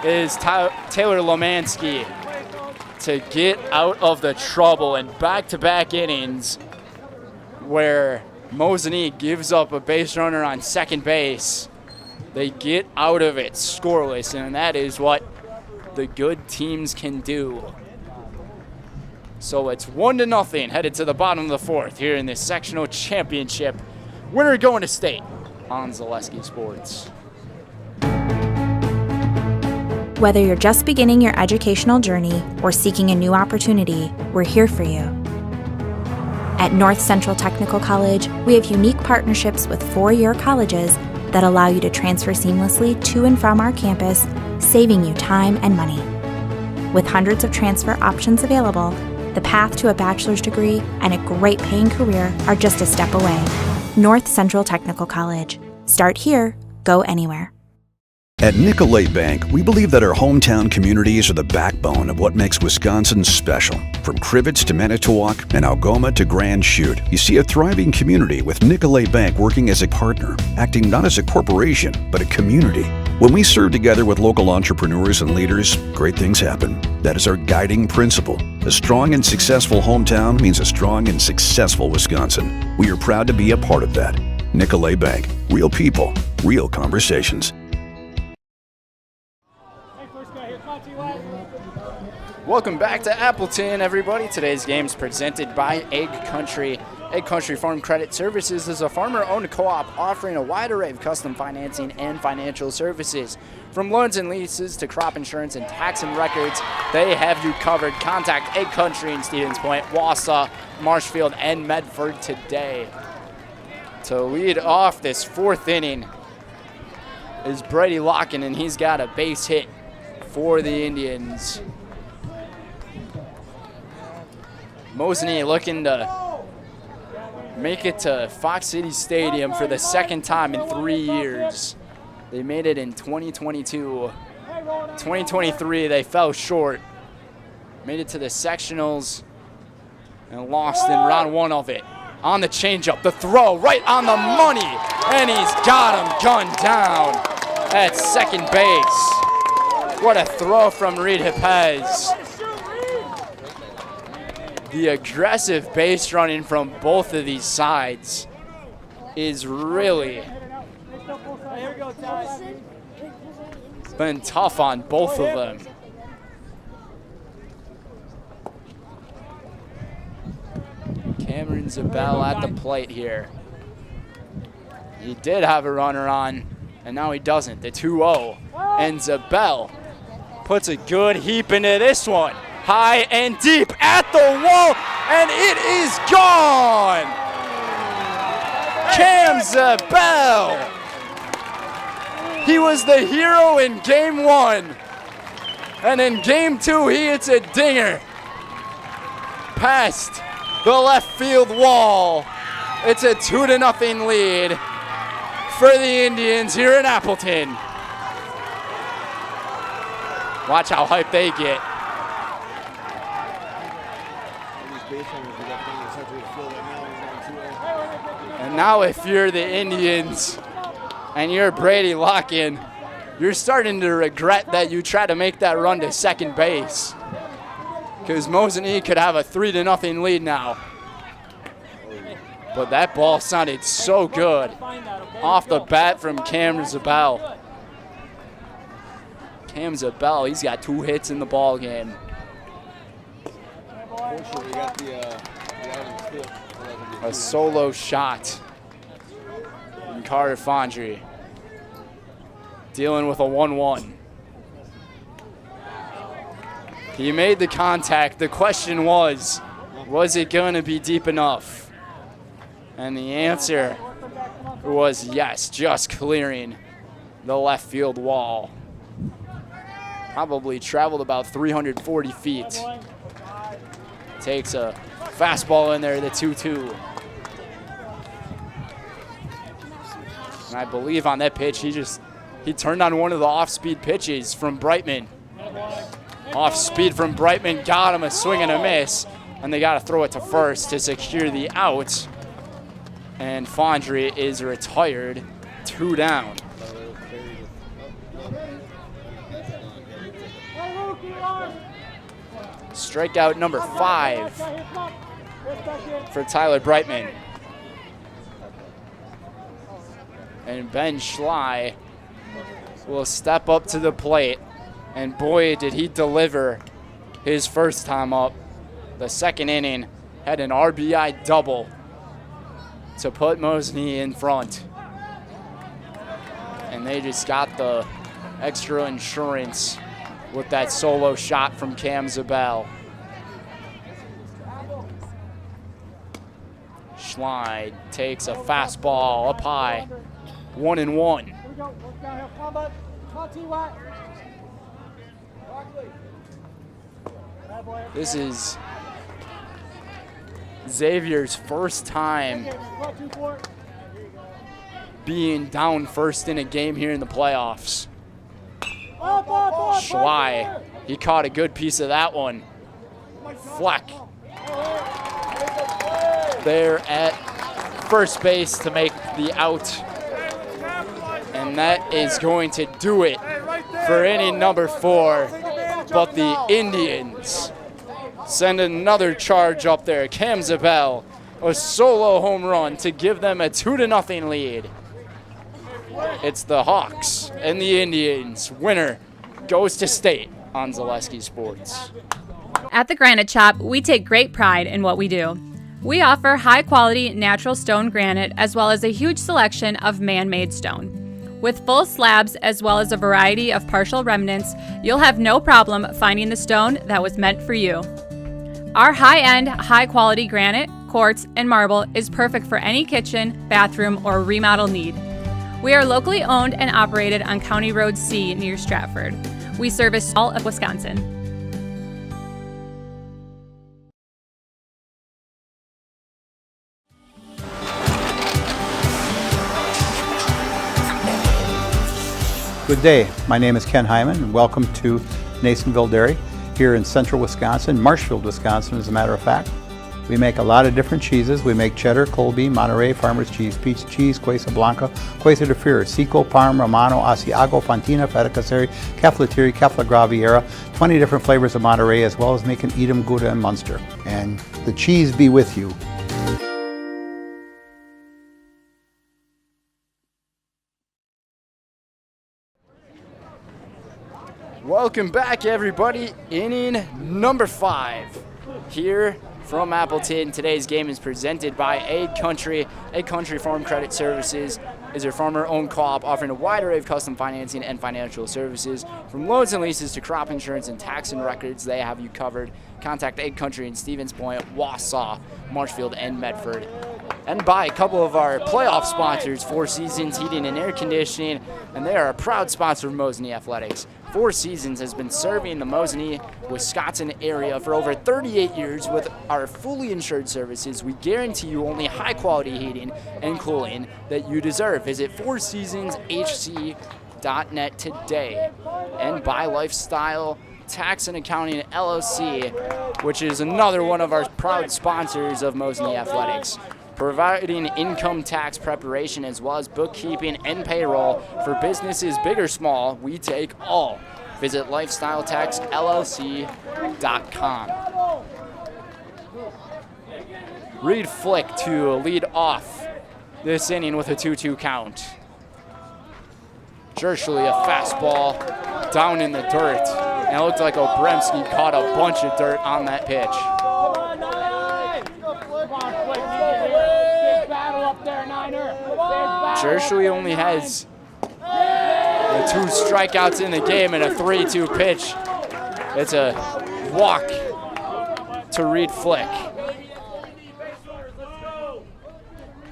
is Taylor Lemansky to get out of the trouble, and back-to-back innings where Mosinee gives up a base runner on second base. They get out of it scoreless, and that is what the good teams can do. So it's 1-0 headed to the bottom of the 4th here in this sectional championship Winner going to state on Zaleski Sports. Whether you're just beginning your educational journey or seeking a new opportunity, we're here for you. At North Central Technical College, we have unique partnerships with 4-year colleges that allow you to transfer seamlessly to and from our campus, saving you time and money. With hundreds of transfer options available, the path to a bachelor's degree and a great paying career are just a step away. North Central Technical College. Start here, go anywhere. At Nicolay Bank, we believe that our hometown communities are the backbone of what makes Wisconsin special. From Crivets to Manitowoc and Algoma to Grand Chute, you see a thriving community with Nicolay Bank working as a partner, acting not as a corporation, but a community. When we serve together with local entrepreneurs and leaders, great things happen. That is our guiding principle. A strong and successful hometown means a strong and successful Wisconsin. We are proud to be a part of that. Nicolay Bank. Real people, real conversations. Welcome back to Appleton, everybody. Today's game is presented by Egg Country. Egg Country Farm Credit Services is a farmer-owned co-op offering a wide array of custom financing and financial services. From loans and leases to crop insurance and tax and records, they have you covered. Contact Egg Country in Stevens Point, Wausau, Marshfield, and Medford today. To lead off this 4th inning is Brady Locken, and he's got a base hit for the Indians. Mosinee looking to make it to Fox City Stadium for the 2nd time in 3 years. They made it in 2022. 2023, they fell short. Made it to the sectionals and lost in round 1 of it. On the changeup, the throw right on the money, and he's got him gunned down at second base. What a throw from Reed Hipez. The aggressive base running from both of these sides is really been tough on both of them. Cameron Zabel at the plate here. He did have a runner on, and now he doesn't. The 2-0, and Zabel puts a good heap into this one. High and deep at the wall, and it is gone! Cam Zabel! He was the hero in game 1, and in game 2 he hits a dinger past the left field wall. It's a 2-0 lead for the Indians here in Appleton. Watch how hyped they get. And now if you're the Indians and you're Brady Locken, you're starting to regret that you tried to make that run to second base, because Mosinee could have a 3-0 lead now. But that ball sounded so good off the bat from Cam Zabel. Cam Zabel, he's got 2 hits in the ball game. A solo shot from Carter Fondry, dealing with a 1-1. He made the contact. The question was it going to be deep enough? And the answer was yes, just clearing the left field wall. Probably traveled about 340 feet. Takes a fastball in there, the 2-2. And I believe on that pitch, he turned on one of the off-speed pitches from Brightman. Off speed from Brightman, got him a swing and a miss, and they got to throw it to first to secure the out. And Fondry is retired, 2 down. Strikeout number 5 for Tyler Brightman. And Ben Schley will step up to the plate. And boy, did he deliver his first time up. The 2nd inning had an RBI double to put Mosinee in front. And they just got the extra insurance with that solo shot from Cam Zabel. Schlide takes a fastball up high, 1-1. This is Xavier's first time being down first in a game here in the playoffs. Schley, he caught a good piece of that one. Fleck there at first base to make the out. And that is going to do it for inning number 4. But the Indians send another charge up there. Cam Zabel, a solo home run to give them a 2-0 lead. It's the Hawks and the Indians. Winner goes to state on Zaleski Sports. At the Granite Shop, we take great pride in what we do. We offer high-quality natural stone granite as well as a huge selection of man-made stone. With full slabs as well as a variety of partial remnants, you'll have no problem finding the stone that was meant for you. Our high-end, high-quality granite, quartz, and marble is perfect for any kitchen, bathroom, or remodel need. We are locally owned and operated on County Road C near Stratford. We service all of Wisconsin. Good day, my name is Ken Hyman and welcome to Nasonville Dairy here in central Wisconsin, Marshfield, Wisconsin as a matter of fact. We make a lot of different cheeses. We make cheddar, Colby, Monterey, Farmer's Cheese, Peach Cheese, Quesa Blanca, Quesa de Fure, Seco, Parm, Romano, Asiago, Fontina, Feta Caseri, Caflatiri, Cafla Graviera, 20 different flavors of Monterey, as well as making Edam, Gouda, and Munster. And the cheese be with you. Welcome back, everybody. Inning number 5 here from Appleton. Today's game is presented by Aid Country. Aid Country Farm Credit Services is a farmer-owned co-op offering a wide array of custom financing and financial services. From loans and leases to crop insurance and tax and records, they have you covered. Contact Aid Country in Stevens Point, Wausau, Marshfield, and Medford. And by a couple of our playoff sponsors, Four Seasons Heating and Air Conditioning, and they are a proud sponsor of Mosinee Athletics. Four Seasons has been serving the Mosinee, Wisconsin area for over 38 years with our fully insured services. We guarantee you only high-quality heating and cooling that you deserve. Visit fourseasonshc.net today. And by Lifestyle Tax and Accounting LLC, which is another one of our proud sponsors of Mosinee Athletics, providing income tax preparation as well as bookkeeping and payroll for businesses big or small. We take all. Visit lifestyletaxllc.com. Reed Flick to lead off this inning with a 2-2 count. Jershly, a fastball down in the dirt. And it looked like Obremski caught a bunch of dirt on that pitch. Jershly only has the 2 strikeouts in the game and a 3-2 pitch. It's a walk to Reed Flick.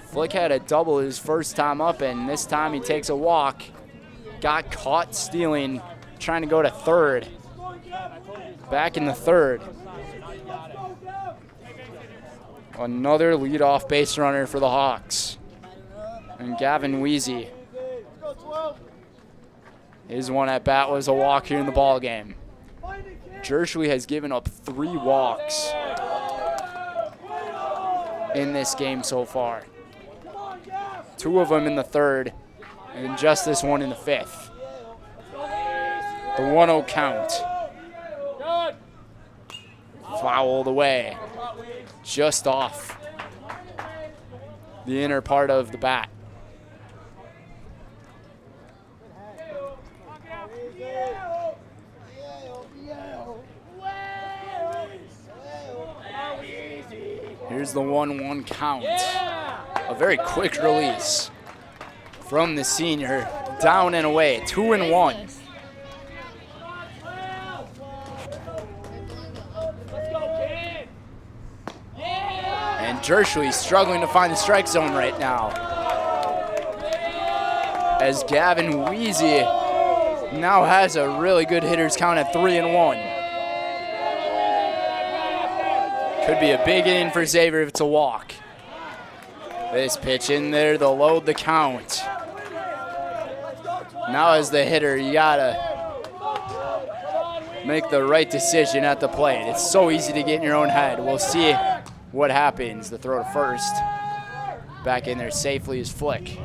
Flick had a double his first time up, and this time he takes a walk. Got caught stealing, trying to go to third. Back in the third. Another leadoff base runner for the Hawks. And Gavin Weezy. His one at bat was a walk here in the ball game. Jershly has given up 3 walks in this game so far. 2 of them in the third, and just this one in the 5th. The 1-0 count. Fouled away, just off the inner part of the bat. Here's the 1-1 count. A very quick release from the senior. Down and away, 2-1. And Jershly struggling to find the strike zone right now, as Gavin Weezy now has a really good hitter's count at 3-1. Could be a big inning for Xavier if it's a walk. This pitch in there, they'll load the count. Now as the hitter, you gotta make the right decision at the plate. It's so easy to get in your own head. We'll see what happens. The throw to first. Back in there safely is Flick.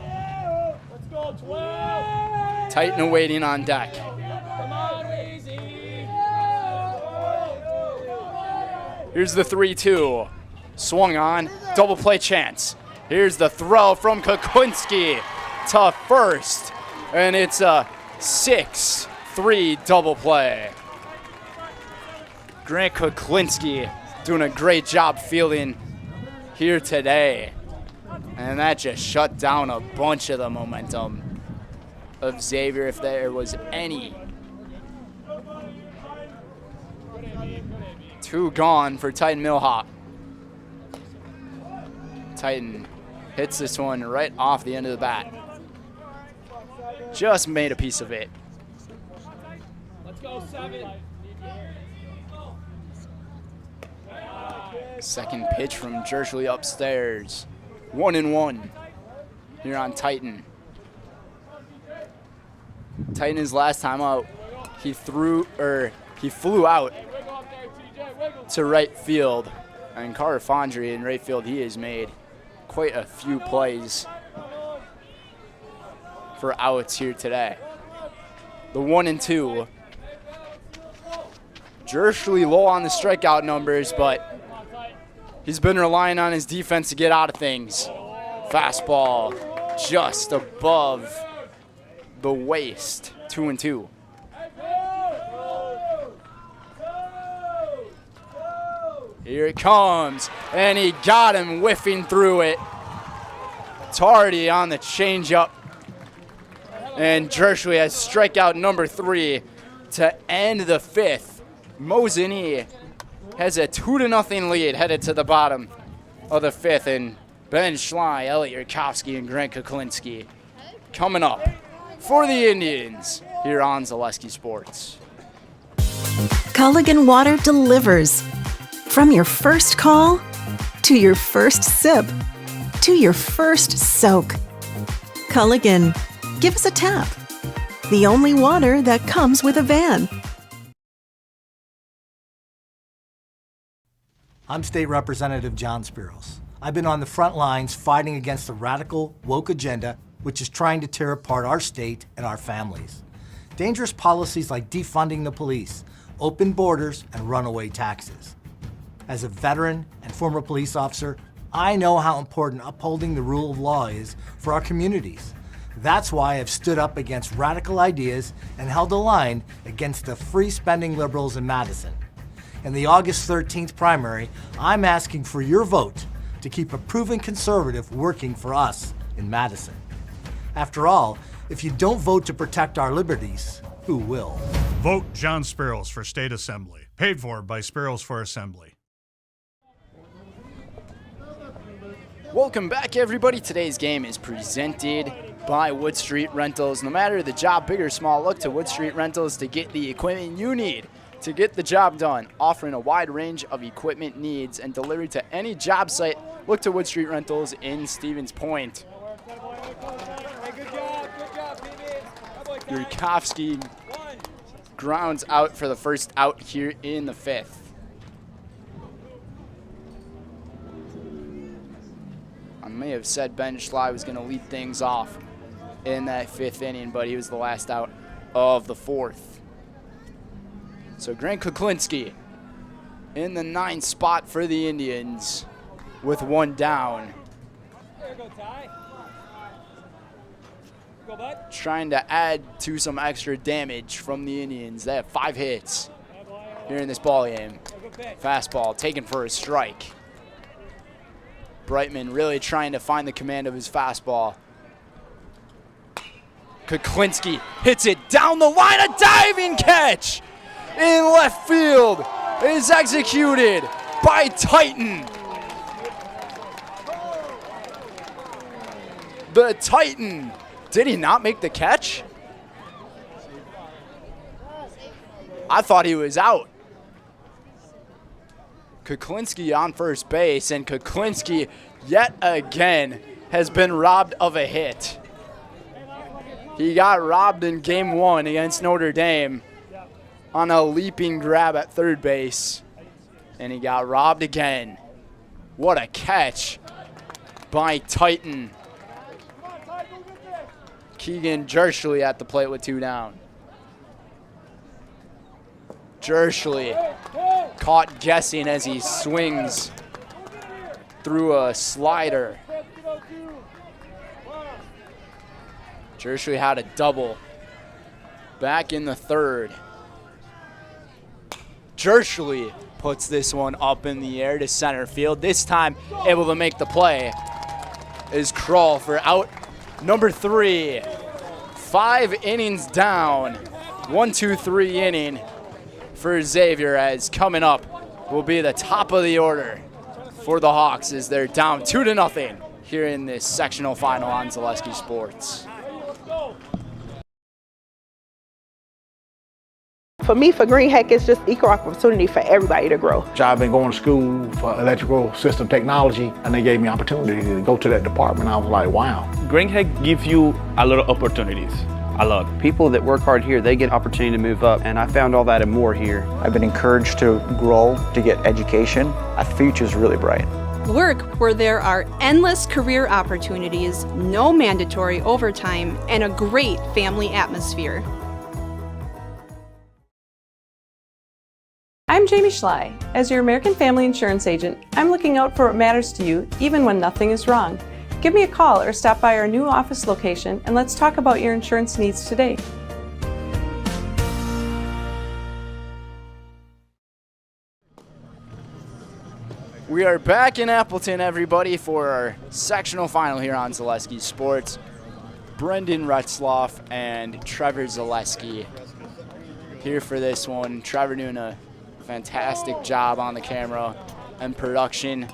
Titan awaiting on deck. Here's the 3-2. Swung on, double play chance. Here's the throw from Kuklinski to first. And it's a 6-3 double play. Grant Kuklinski doing a great job fielding here today. And that just shut down a bunch of the momentum of Xavier, if there was any. 2 gone for Titan Millhop. Titan hits this one right off the end of the bat. Just made a piece of it. Let's go, 7. Second pitch from Jershly upstairs. 1-1 here on Titan. Titan his last time out, he flew out to right field. And Carter Fondry in right field, he has made quite a few plays for outs here today. The 1-2. Jershly low on the strikeout numbers, but he's been relying on his defense to get out of things. Fastball just above the waist. 2-2. Here it comes, and he got him whiffing through it. Tardy on the changeup. And Jershly has strikeout number 3 to end the 5th. Mosinee has a 2-0 lead headed to the bottom of the 5th. And Ben Schley, Elliot Yurkowski, and Grant Kuklinski coming up for the Indians here on Zaleski Sports. Culligan Water delivers. From your first call, to your first sip, to your first soak. Culligan, give us a tap. The only water that comes with a van. I'm State Representative John Spiros. I've been on the front lines fighting against the radical, woke agenda, which is trying to tear apart our state and our families. Dangerous policies like defunding the police, open borders, and runaway taxes. As a veteran and former police officer, I know how important upholding the rule of law is for our communities. That's why I've stood up against radical ideas and held a line against the free-spending liberals in Madison. In the August 13th primary, I'm asking for your vote to keep a proven conservative working for us in Madison. After all, if you don't vote to protect our liberties, who will? Vote John Spiros for State Assembly. Paid for by Spiros for Assembly. Welcome back, everybody. Today's game is presented by Wood Street Rentals. No matter the job, big or small, look to Wood Street Rentals to get the equipment you need to get the job done. Offering a wide range of equipment needs and delivery to any job site, look to Wood Street Rentals in Stevens Point. Yurkowski grounds out for the first out here in the 5th. I may have said Ben Schley was going to lead things off in that 5th inning, but he was the last out of the 4th. So Grant Kuklinski in the 9th spot for the Indians with 1 down. Trying to add to some extra damage from the Indians. They have 5 hits here in this ball game. Fastball taken for a strike. Brightman really trying to find the command of his fastball. Kuklinski hits it down the line, a diving catch in left field is executed by Titan. The Titan, did he not make the catch? I thought he was out. Kuklinski on first base, and Kuklinski yet again has been robbed of a hit. He got robbed in game 1 against Notre Dame on a leaping grab at third base, and he got robbed again. What a catch by Titan. Keegan Jerschley at the plate with 2 down. Jerschley caught guessing as he swings through a slider. Jerschley had a double back in the third. Jerschley puts this one up in the air to center field. This time able to make the play is Krull for out number 3. 5 innings down. 1-2-3 inning for Xavier, as coming up will be the top of the order for the Hawks as they're down 2-0 here in this sectional final on Zaleski Sports. For me, for Green Heck, it's just equal opportunity for everybody to grow. I've been going to school for electrical system technology, and they gave me opportunity to go to that department. I was like, wow. Green Heck gives you a lot of opportunities. A lot. People that work hard here, they get opportunity to move up, and I found all that and more here. I've been encouraged to grow, to get education. Our future's really bright. Work where there are endless career opportunities, no mandatory overtime, and a great family atmosphere. I'm Jamie Schley. As your American Family Insurance agent, I'm looking out for what matters to you, even when nothing is wrong. Give me a call or stop by our new office location, and let's talk about your insurance needs today. We are back in Appleton, everybody, for our sectional final here on Zaleski Sports. Brendan Retzloff and Trevor Zaleski here for this one. Trevor doing a fantastic job on the camera and production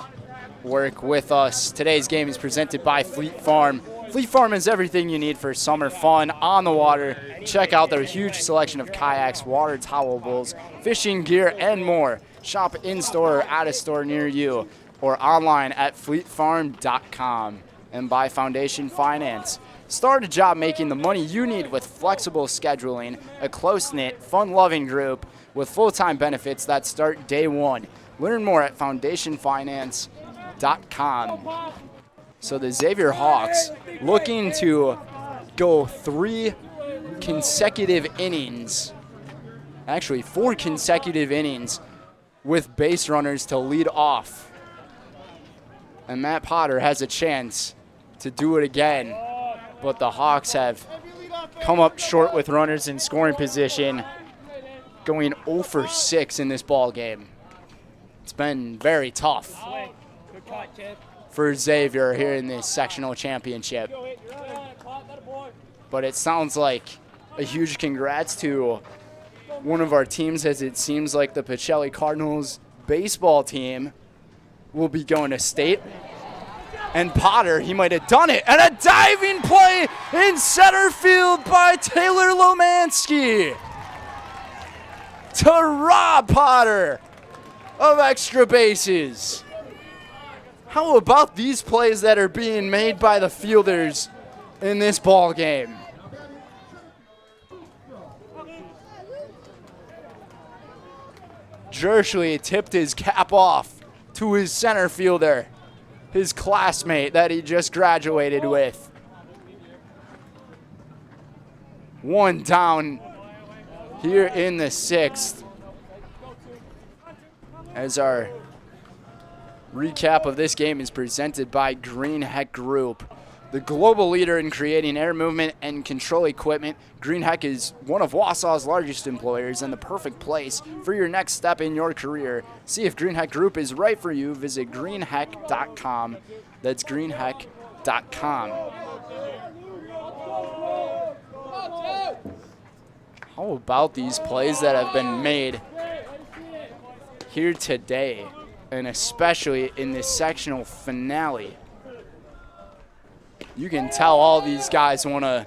work with us. Today's game is presented by Fleet Farm. Fleet Farm is everything you need for summer fun on the water. Check out their huge selection of kayaks, water towables, fishing gear, and more. Shop in-store or at a store near you or online at fleetfarm.com. And by Foundation Finance. Start a job making the money you need with flexible scheduling, a close-knit, fun-loving group with full-time benefits that start day 1. Learn more at foundationfinance.com. So the Xavier Hawks looking to go 3 consecutive innings, actually 4 consecutive innings with base runners to lead off. And Matt Potter has a chance to do it again, but the Hawks have come up short with runners in scoring position, going 0 for 6 in this ball game. It's been very tough for Xavier here in this sectional championship. But it sounds like a huge congrats to one of our teams, as it seems like the Pacelli Cardinals baseball team will be going to state. And Potter, he might have done it. And a diving play in center field by Taylor Lomansky to rob Potter of extra bases. How about these plays that are being made by the fielders in this ball game? Jerschley tipped his cap off to his center fielder, his classmate that he just graduated with. 1 down here in the 6th. As our recap of this game is presented by Green Heck Group. The global leader in creating air movement and control equipment, GreenHeck is one of Wausau's largest employers and the perfect place for your next step in your career. See if GreenHeck Group is right for you. Visit greenheck.com. That's greenheck.com. How about these plays that have been made here today, and especially in this sectional finale? You can tell all these guys want to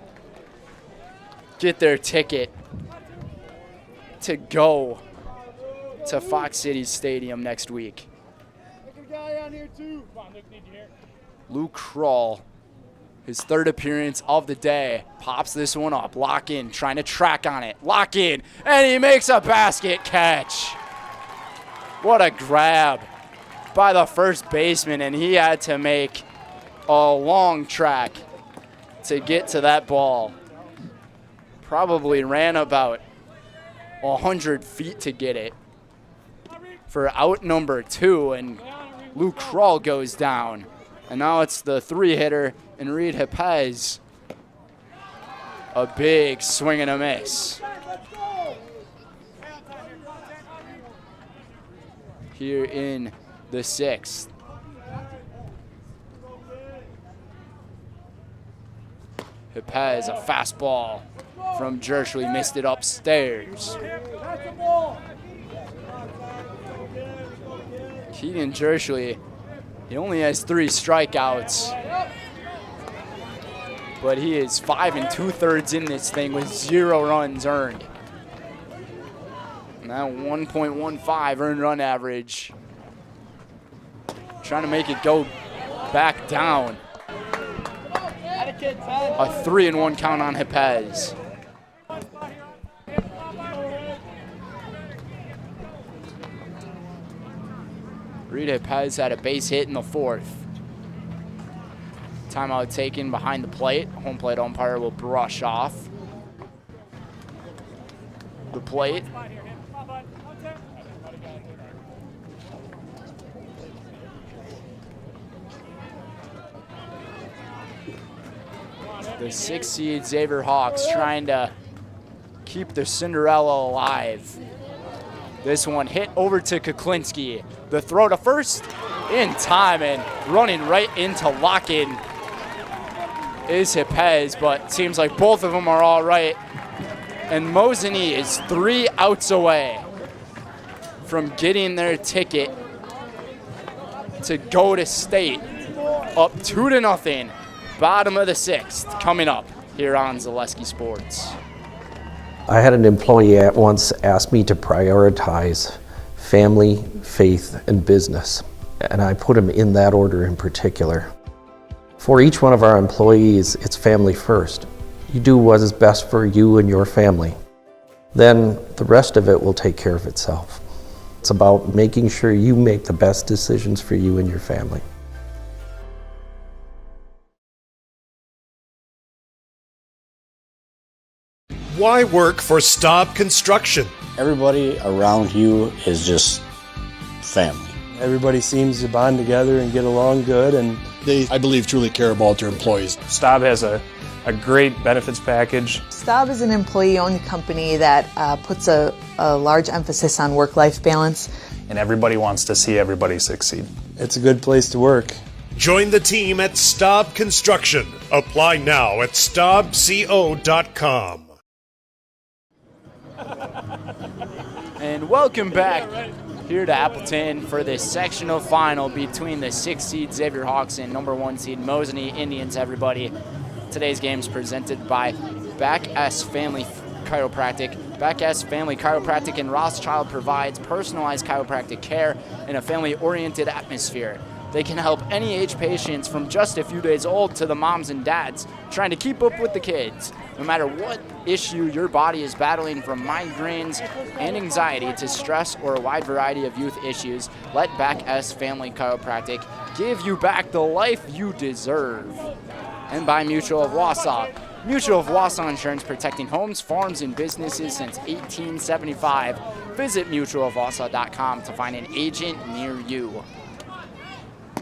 get their ticket to go to Fox City Stadium next week. Luke Kroll, his third appearance of the day, pops this one up. Lock in, trying to track on it. Lock in, and he makes a basket catch. What a grab by the first baseman, and he had to make a long track to get to that ball. Probably ran about 100 feet to get it for out number 2, and Luke Kroll goes down. And now it's the 3-hitter, and Reed Hepez. A big swing and a miss. Here in the 6th. Hepez, a fastball from Jershly, missed it upstairs. Keegan Jershly, he only has 3 strikeouts, but he is 5 2/3 in this thing with 0 runs earned. And that 1.15 earned run average, trying to make it go back down. A 3-1 count on Hepez. Reed Hepez had a base hit in the 4th. Timeout taken behind the plate. Home plate umpire will brush off the plate. The 6th seed Xavier Hawks trying to keep the Cinderella alive. This one hit over to Kuklinski. The throw to first in time, and running right into lock-in is Hepez, but seems like both of them are all right. And Mosinee is 3 outs away from getting their ticket to go to state, up 2-0. Bottom of the 6th coming up here on Zaleski Sports. I had an employee at once ask me to prioritize family, faith, and business, and I put them in that order in particular. For each one of our employees, it's family first. You do what is best for you and your family. Then the rest of it will take care of itself. It's about making sure you make the best decisions for you and your family. Why work for Staub Construction? Everybody around you is just family. Everybody seems to bond together and get along good, and they, I believe, truly care about their employees. Staub has a great benefits package. Staub is an employee-owned company that puts a large emphasis on work-life balance. And everybody wants to see everybody succeed. It's a good place to work. Join the team at Staub Construction. Apply now at staubco.com. And welcome back here to Appleton for this sectional final between the 6th seed Xavier Hawks and number 1 seed Mosinee Indians, everybody. Today's game is presented by Back S Family Chiropractic. Back S Family Chiropractic in Rothschild provides personalized chiropractic care in a family-oriented atmosphere. They can help any age patients from just a few days old to the moms and dads trying to keep up with the kids. No matter what issue your body is battling, from migraines and anxiety to stress or a wide variety of youth issues, let Back S Family Chiropractic give you back the life you deserve. And by Mutual of Wausau. Mutual of Wausau Insurance, protecting homes, farms, and businesses since 1875. Visit mutualofwausau.com to find an agent near you.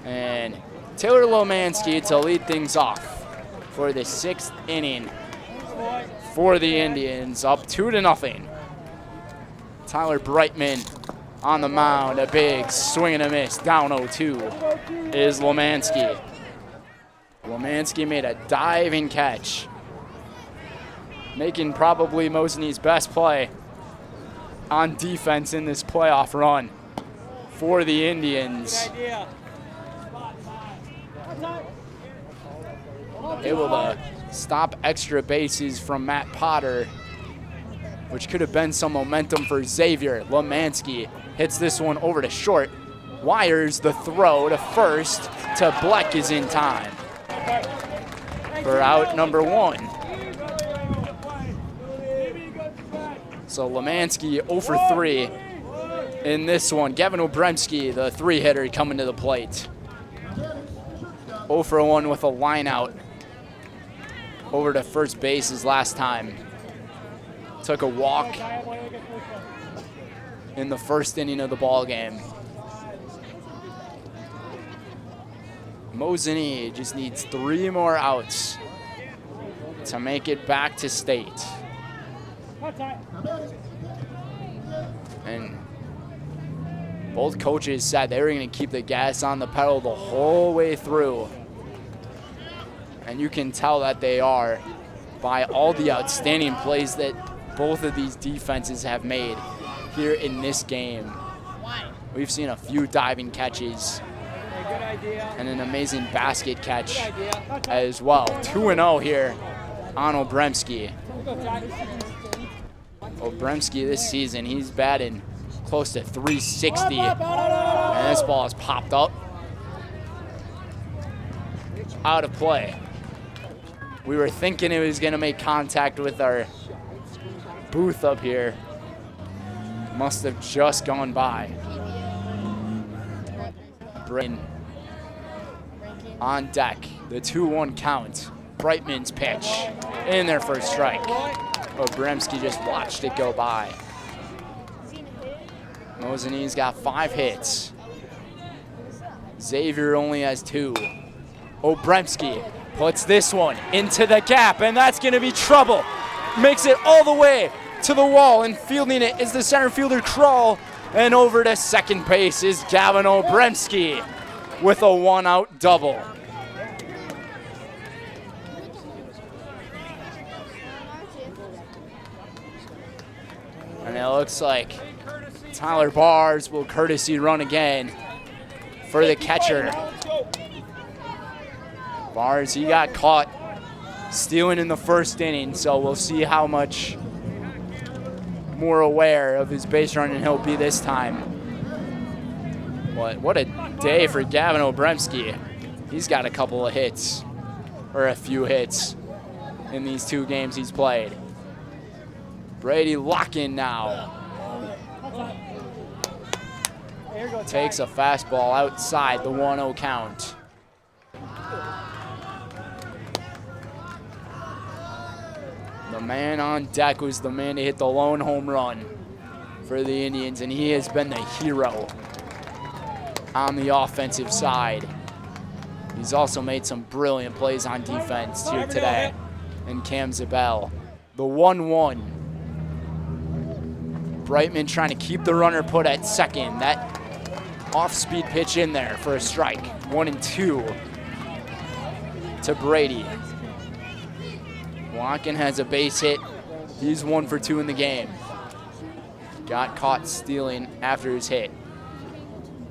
And Taylor Lomansky to lead things off for the 6th inning for the Indians, up 2-0. Tyler Brightman on the mound, a big swing and a miss, down 0-2 is Lemansky. Lemansky made a diving catch, making probably Mosinee's best play on defense in this playoff run for the Indians. Able to stop extra bases from Matt Potter, which could have been some momentum for Xavier. Lemansky hits this one over to short, wires the throw to first, to Bleck is in time for out number 1. So Lemansky 0 for 3 in this one. Gavin Obremski, the 3-hitter, coming to the plate. 0 for 1 with a line out over to first base his last time. Took a walk in the first inning of the ball game. Mosinee just needs 3 more outs to make it back to state. And both coaches said they were going to keep the gas on the pedal the whole way through. And you can tell that they are by all the outstanding plays that both of these defenses have made here in this game. We've seen a few diving catches and an amazing basket catch as well. 2-0 here on Obremski. Obremski this season, he's batting close to 360. And this ball is popped up. Out of play. We were thinking it was going to make contact with our booth up here. Must have just gone by. Brain on deck. The 2-1 count. Brightman's pitch in their first strike. Obremski just watched it go by. Mosinee's got 5 hits. Xavier only has 2. Obremski puts this one into the gap, and that's going to be trouble. Makes it all the way to the wall, and fielding it is the center fielder Kroll, and over to second base is Gavin Obremski with a 1-out double. And it looks like Tyler Bars will courtesy run again for the catcher. Bars, he got caught stealing in the first inning, so we'll see how much more aware of his base running he'll be this time. What a day for Gavin Obremski. He's got a couple of hits, or a few hits, in these 2 games he's played. Brady Lock-in now. Takes a fastball outside the 1-0 count. The man on deck was the man to hit the lone home run for the Indians, and he has been the hero on the offensive side. He's also made some brilliant plays on defense here today. And Cam Zabel, the 1-1. Brightman trying to keep the runner put at second. That off-speed pitch in there for a strike. 1-2 to Brady. Lock-in has a base hit. He's 1 for 2 in the game. Got caught stealing after his hit.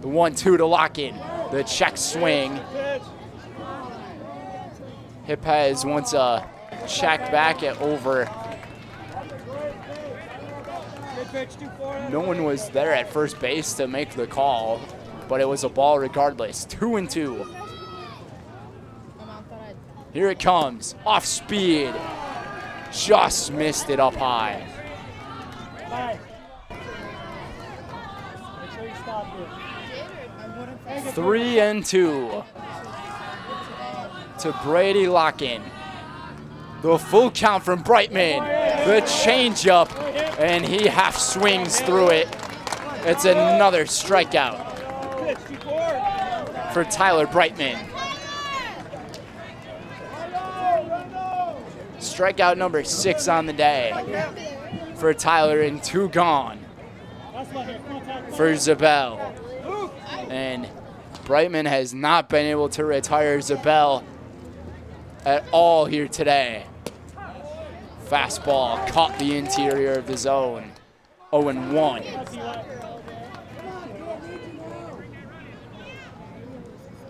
The 1-2 to Lock-in. The check swing. Hipez wants a check back at over. No one was there at first base to make the call, but it was a ball regardless. 2-2. Here it comes. Off speed. Just missed it up high. 3-2 to Brady Lock-in. The full count from Brightman. The changeup, and he half swings through it. It's another strikeout for Tyler Brightman. strikeout number 6 on the day for Tyler, and 2 gone for Zabel. And Brightman has not been able to retire Zabel at all here today. Fastball caught the interior of the zone. 0-1.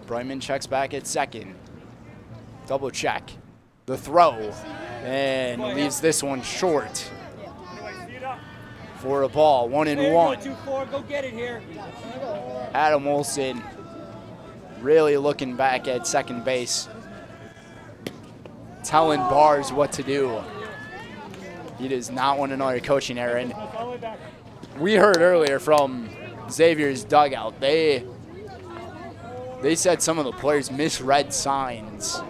Brightman checks back at second. Double check. The throw. And leaves this one short. For a ball. 1-1. Go get it here. Adam Olson really looking back at second base. Telling Bars what to do. He does not want another coaching error. And we heard earlier from Xavier's dugout, they said some of the players misread signs,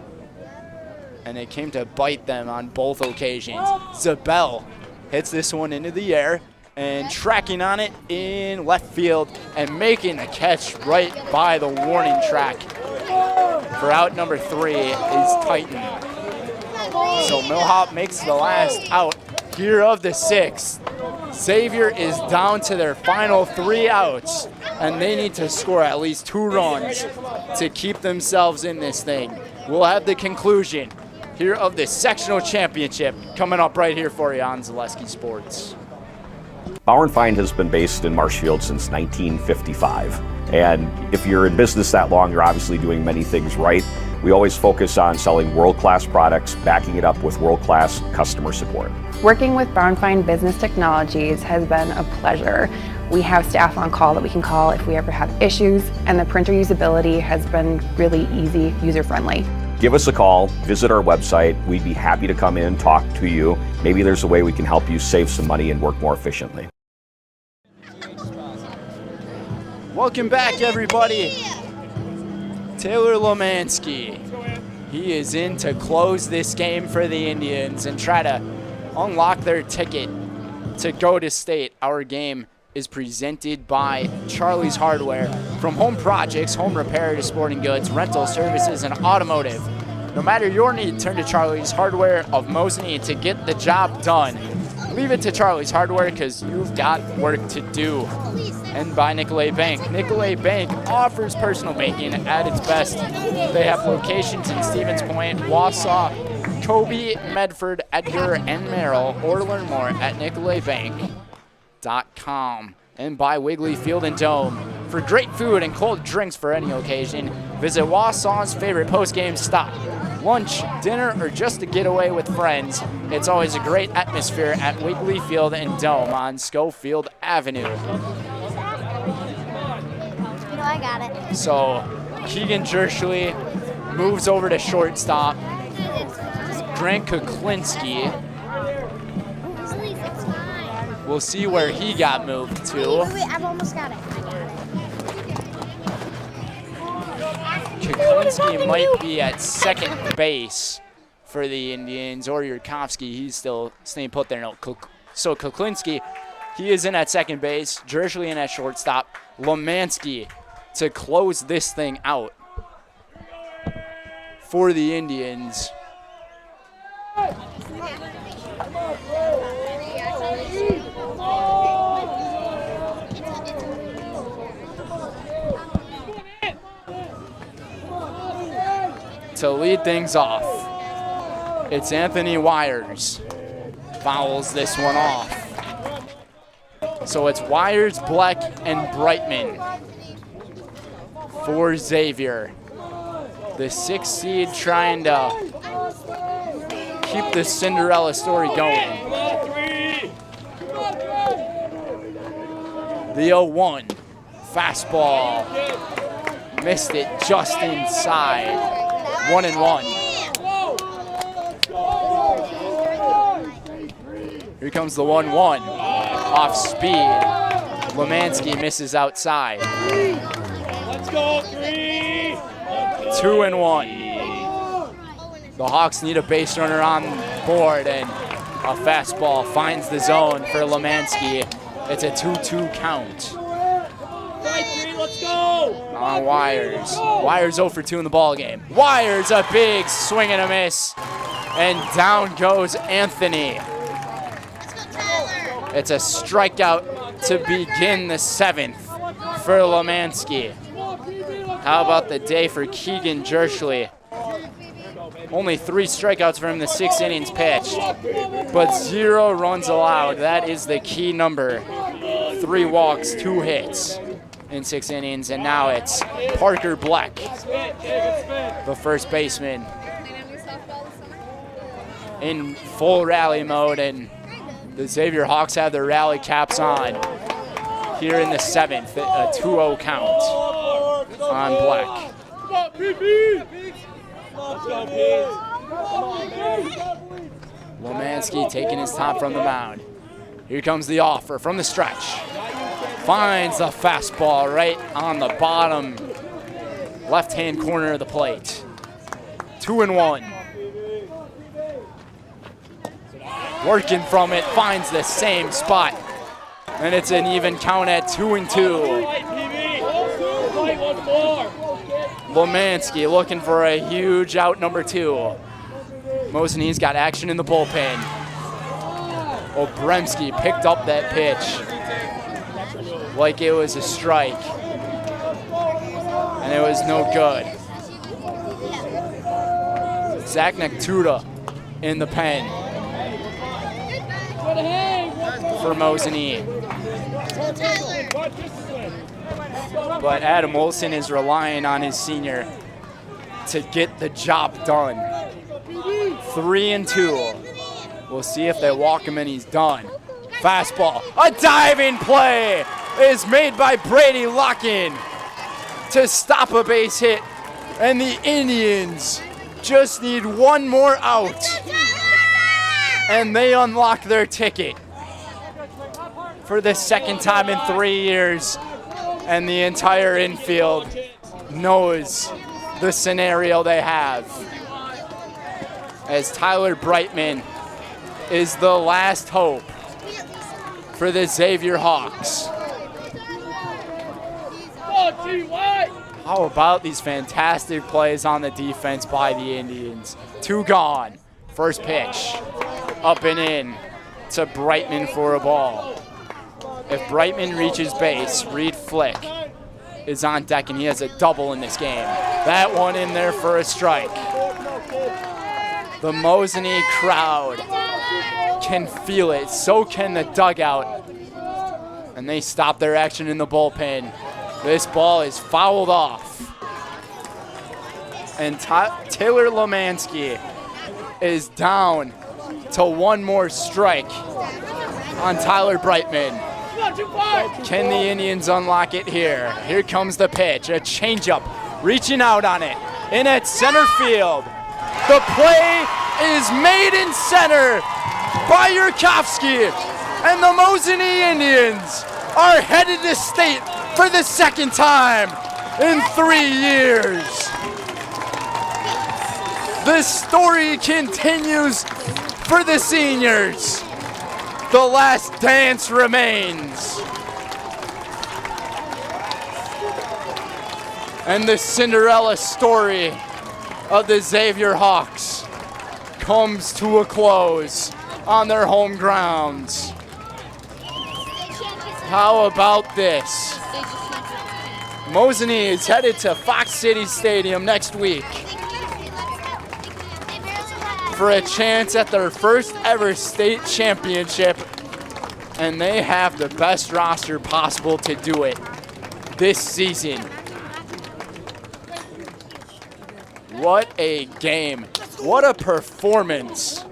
and it came to bite them on both occasions. Zabel hits this one into the air, and tracking on it in left field and making the catch right by the warning track for out number 3 is Titan. So Millhop makes the last out here of the 6th. Xavier is down to their final 3 outs, and they need to score at least 2 runs to keep themselves in this thing. We'll have the conclusion here of the sectional championship coming up right here for you on Zaleski Sports. Bauer & Fine has been based in Marshfield since 1955. And if you're in business that long, you're obviously doing many things right. We always focus on selling world-class products, backing it up with world-class customer support. Working with Bauer & Fine Business Technologies has been a pleasure. We have staff on call that we can call if we ever have issues, and the printer usability has been really easy, user-friendly. Give us a call, visit our website. We'd be happy to come in, talk to you. Maybe there's a way we can help you save some money and work more efficiently. Welcome back, everybody. Taylor Lemansky. He is in to close this game for the Indians and try to unlock their ticket to go to state. Our game is presented by Charlie's Hardware. From home projects, home repair to sporting goods, rental services, and automotive. No matter your need, turn to Charlie's Hardware of Mosinee to get the job done. Leave it to Charlie's Hardware because you've got work to do. And by Nicolay Bank. Nicolay Bank offers personal banking at its best. They have locations in Stevens Point, Wausau, Kobe, Medford, Edgar, and Merrill. Or learn more at nicolaybank.com. And by Wiggly Field and Dome. For great food and cold drinks for any occasion, visit Wausau's favorite post-game stop. Lunch, dinner, or just to get away with friends. It's always a great atmosphere at Wiggly Field and Dome on Schofield Avenue. I got it. So Keegan Jerschley moves over to shortstop. Grant Kuklinski. We'll see where he got moved to. Wait, I've almost got it. I got it. Kuklinski might be at second base for the Indians, or Yurkovsky. He's still staying put there. No, so Kuklinski, he is in at second base. Jerschley in at shortstop. Lemansky to close this thing out for the Indians. To lead things off, it's Anthony Wires. Fouls this one off. So it's Wires, Bleck, and Brightman for Xavier. The 6th seed trying to keep the Cinderella story going. The 0-1 fastball. Missed it just inside. 1-1. Here comes the 1-1. Off speed. Lemansky misses outside. Let's go, 3. 2-1. The Hawks need a base runner on board, and a fastball finds the zone for Lemansky. It's a 2-2 count. 5-3, let's go. On Wires. Wires 0 for 2 in the ball game. Wires, a big swing and a miss And down goes Anthony. It's a strikeout to begin the 7th for Lemansky. How about the day for Keegan Jerschley? Only 3 strikeouts for him the 6 innings pitched, but 0 runs allowed. That is the key number. 3 walks, 2 hits in 6 innings, and now it's Parker Black, the first baseman, in full rally mode, and the Xavier Hawks have their rally caps on here in the 7th, a 2-0 count on Black. Lemansky taking his time from the mound. Here comes the offer from the stretch. Finds the fastball right on the bottom left-hand corner of the plate. 2-1. Working from it, finds the same spot. And it's an even count at 2-2. Lemansky looking for a huge out number 2. Mosinee's got action in the bullpen. Obremski picked up that pitch like it was a strike, and it was no good. Zach Nektuda in the pen for Mosinee. But Adam Olson is relying on his senior to get the job done. 3-2. We'll see if they walk him and he's done. Fastball. A diving play is made by Brady Locken to stop a base hit. And the Indians just need 1 more out. And they unlock their ticket for the 2nd time in 3 years. And the entire infield knows the scenario they have, as Tyler Brightman is the last hope for the Xavier Hawks. How about these fantastic plays on the defense by the Indians? 2 gone. First pitch, up and in to Brightman for a ball. If Brightman reaches base, Reed Flick is on deck, and he has a double in this game. That one in there for a strike. The Mosinee crowd can feel it. So can the dugout. And they stop their action in the bullpen. This ball is fouled off. And Taylor Lemansky is down to 1 more strike on Tyler Brightman. Can the Indians unlock it here? Here comes the pitch, a changeup, reaching out on it, in at center field. The play is made in center by Yurkovsky, and the Mosinee Indians are headed to state for the 2nd time in 3 years. The story continues for the seniors. The last dance remains. And the Cinderella story of the Xavier Hawks comes to a close on their home grounds. How about this? Mosinee is headed to Fox City Stadium next week for a chance at their first ever state championship, and they have the best roster possible to do it this season. What a game. What a performance.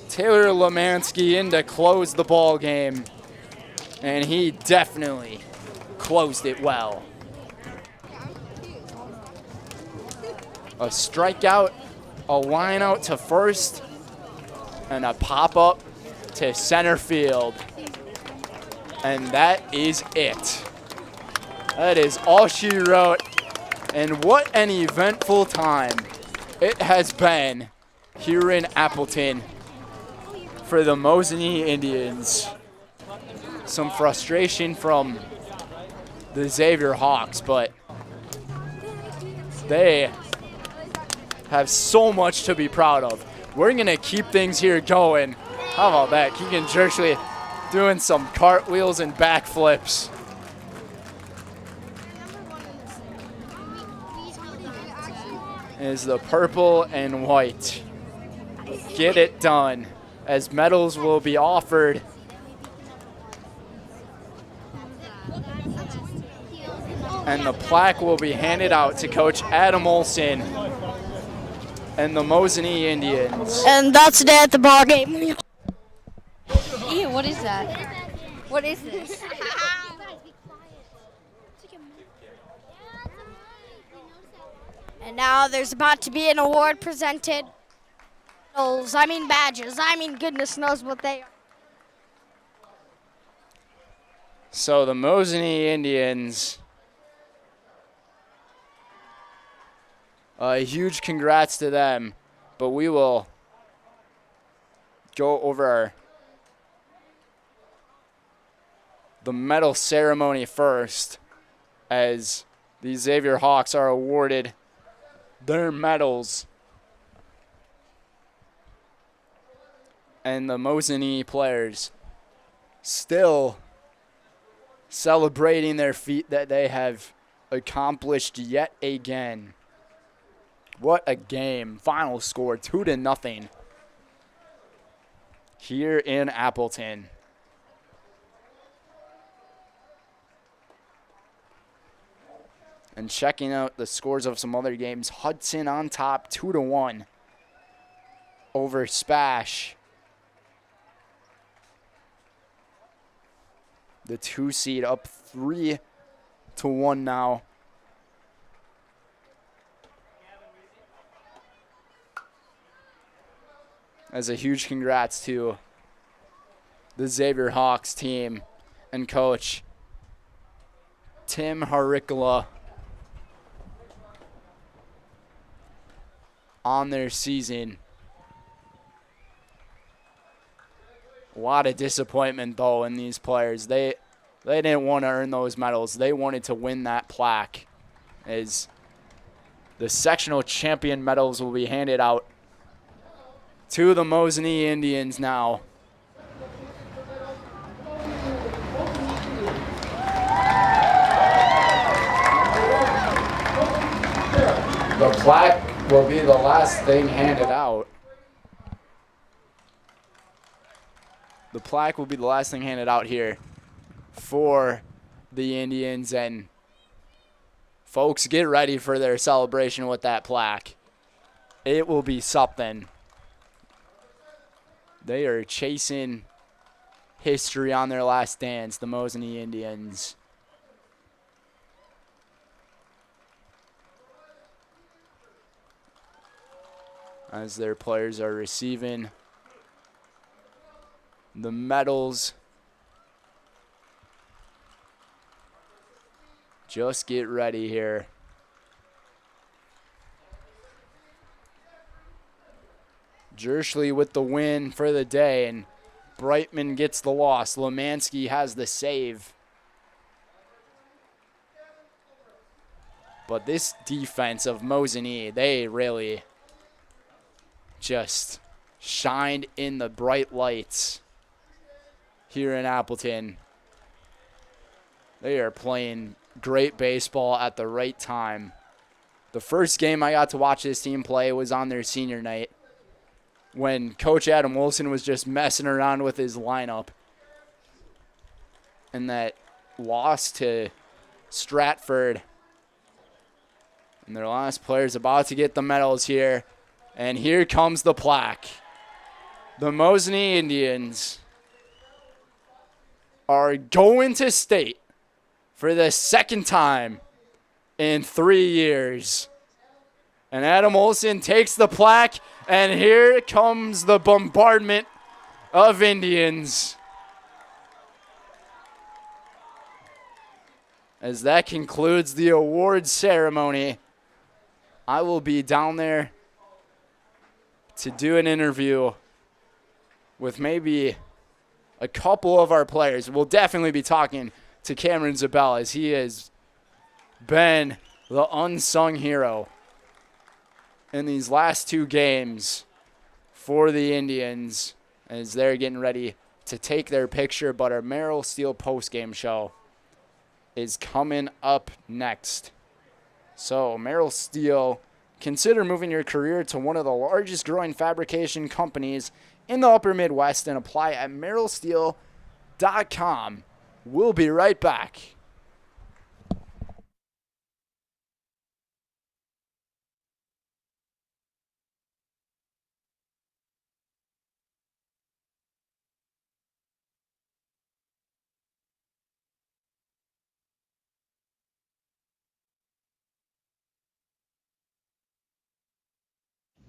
Taylor Lemansky in to close the ball game, and he definitely closed it well. A strikeout, a line out to first, and a pop-up to center field. And that is it. That is all she wrote. And what an eventful time it has been here in Appleton for the Mosinee Indians. Some frustration from the Xavier Hawks, but they have so much to be proud of. We're going to keep things here going. How about that? Keegan Jersley doing some cartwheels and backflips. Is the purple and white. Get it done, as medals will be offered. And the plaque will be handed out to Coach Adam Olson and the Mosinee Indians. And that's the day at the ball game. Ew, what is that? What is this? And now there's about to be an award presented. I mean badges. I mean goodness knows what they are. So the Mosinee Indians, a huge congrats to them, but we will go over the medal ceremony first, as the Xavier Hawks are awarded their medals. And the Mosinee players still celebrating their feat that they have accomplished yet again. What a game. Final score 2-0 here in Appleton. And checking out the scores of some other games, Hudson on top 2-1 over Spash. The 2 seed up 3-1 now. As a huge congrats to the Xavier Hawks team and coach Tim Harikala on their season. A lot of disappointment, though, in these players. They didn't want to earn those medals. They wanted to win that plaque, as the sectional champion medals will be handed out to the Mosinee Indians now. The plaque will be the last thing handed out. The plaque will be the last thing handed out here for the Indians. And folks, get ready for their celebration with that plaque. It will be something. They are chasing history on their last dance, the Mosinee Indians. As their players are receiving the medals. Just get ready here. Jersley with the win for the day, and Brightman gets the loss. Lemansky has the save. But this defense of Mosinee, they really just shined in the bright lights here in Appleton. They are playing great baseball at the right time. The first game I got to watch this team play was on their senior night, when Coach Adam Wilson was just messing around with his lineup. And that loss to Stratford. And their last player's about to get the medals here. And here comes the plaque. The Mosinee Indians are going to state for the second time in 3 years. And Adam Olson takes the plaque, and here comes the bombardment of Indians. As that concludes the awards ceremony, I will be down there to do an interview with maybe a couple of our players. We'll definitely be talking to Cameron Zabel, as he has been the unsung hero in these last two games for the Indians as they're getting ready to take their picture. But our Merrill Steel postgame show is coming up next. So Merrill Steel, consider moving your career to one of the largest growing fabrication companies in the upper Midwest and apply at merrillsteel.com. We'll be right back.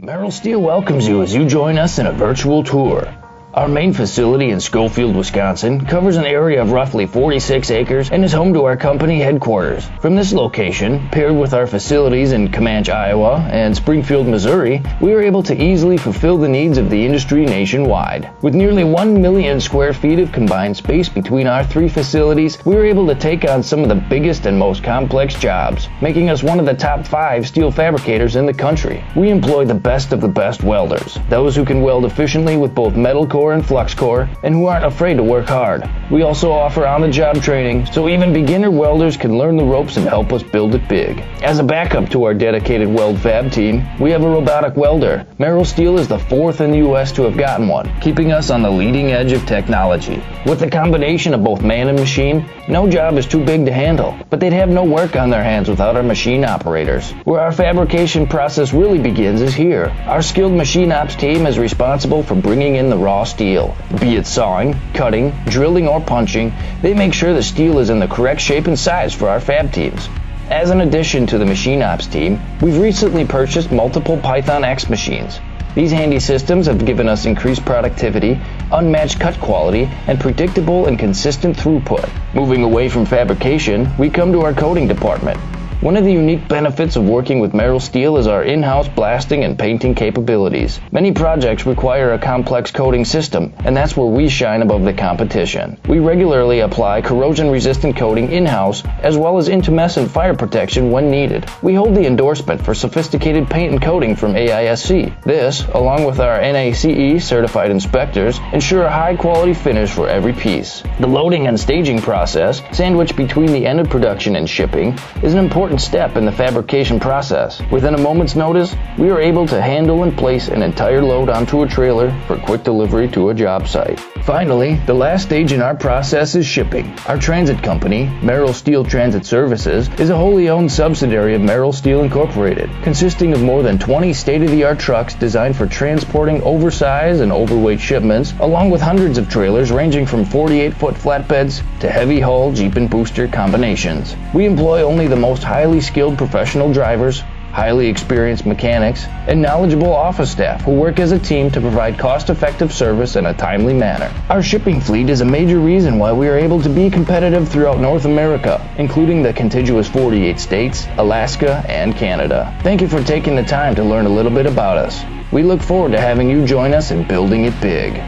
Merrill Steel welcomes you as you join us in a virtual tour. Our main facility in Schofield, Wisconsin covers an area of roughly 46 acres and is home to our company headquarters. From this location, paired with our facilities in Comanche, Iowa and Springfield, Missouri, we are able to easily fulfill the needs of the industry nationwide. With nearly 1 million square feet of combined space between our three facilities, we are able to take on some of the biggest and most complex jobs, making us one of the top 5 steel fabricators in the country. We employ the best of the best welders, those who can weld efficiently with both metal core and flux core, and who aren't afraid to work hard. We also offer on-the-job training, so even beginner welders can learn the ropes and help us build it big. As a backup to our dedicated weld fab team, we have a robotic welder. Merrill Steel is the 4th in the U.S. to have gotten one, keeping us on the leading edge of technology. With the combination of both man and machine, no job is too big to handle, but they'd have no work on their hands without our machine operators. Where our fabrication process really begins is here. Our skilled machine ops team is responsible for bringing in the raw steel. Be it sawing, cutting, drilling, or punching, they make sure the steel is in the correct shape and size for our fab teams. As an addition to the machine ops team, we've recently purchased multiple Python X machines. These handy systems have given us increased productivity, unmatched cut quality, and predictable and consistent throughput. Moving away from fabrication, we come to our coating department. One of the unique benefits of working with Merrill Steel is our in-house blasting and painting capabilities. Many projects require a complex coating system, and that's where we shine above the competition. We regularly apply corrosion-resistant coating in-house, as well as intumescent fire protection when needed. We hold the endorsement for sophisticated paint and coating from AISC. This, along with our NACE certified inspectors, ensure a high-quality finish for every piece. The loading and staging process, sandwiched between the end of production and shipping, is an important step in the fabrication process. Within a moment's notice, we are able to handle and place an entire load onto a trailer for quick delivery to a job site. Finally, the last stage in our process is shipping. Our transit company, Merrill Steel Transit Services, is a wholly owned subsidiary of Merrill Steel Incorporated, consisting of more than 20 state-of-the-art trucks designed for transporting oversized and overweight shipments, along with hundreds of trailers ranging from 48-foot flatbeds to heavy-haul Jeep and booster combinations. We employ only the most highly skilled professional drivers, highly experienced mechanics, and knowledgeable office staff who work as a team to provide cost-effective service in a timely manner. Our shipping fleet is a major reason why we are able to be competitive throughout North America, including the contiguous 48 states, Alaska, and Canada. Thank you for taking the time to learn a little bit about us. We look forward to having you join us in building it big.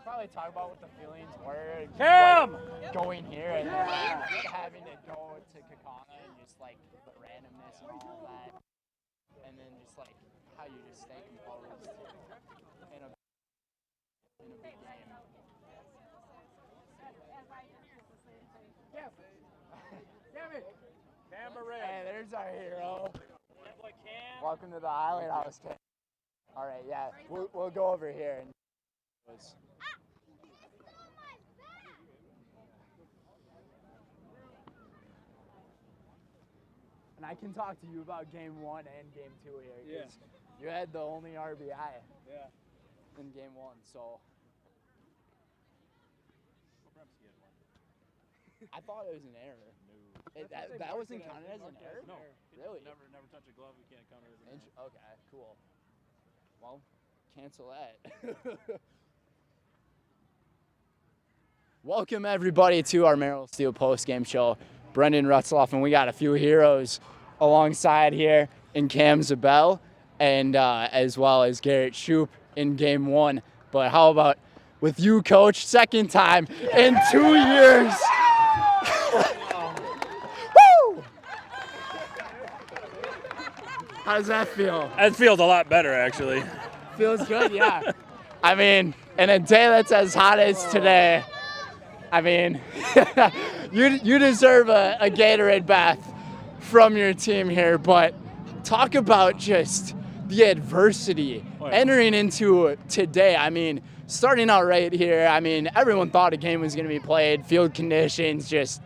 Probably talk about what the feelings were. Cam! Like, going here and then having to go to Kakana and just like the randomness and all that, and then just like how you just stay composed in a big game. Hey, there's our hero. Welcome to the Island House, Cam. All right, yeah, we'll go over here and. And I can talk to you about game 1 and game 2 here, because you had the only RBI in game 1, so. I thought it was an error. No. That wasn't counted as an error? No. Really? Never touch a glove. We can't count it as an error. Okay, cool. Well, cancel that. Welcome, everybody, to our Merrill Steel postgame show. Brendan Rutzloff, and we got a few heroes alongside here in Cam Zabel. and as well as Garrett Shoup in game 1. But how about with you, Coach, second time in 2 years? Woo! How does that feel? It feels a lot better, actually. Feels good, yeah. I mean, in a day that's as hot as today, I mean, you deserve a Gatorade bath from your team here. But talk about just the adversity entering into today. I mean, starting out right here, I mean, everyone thought a game was going to be played. Field conditions, just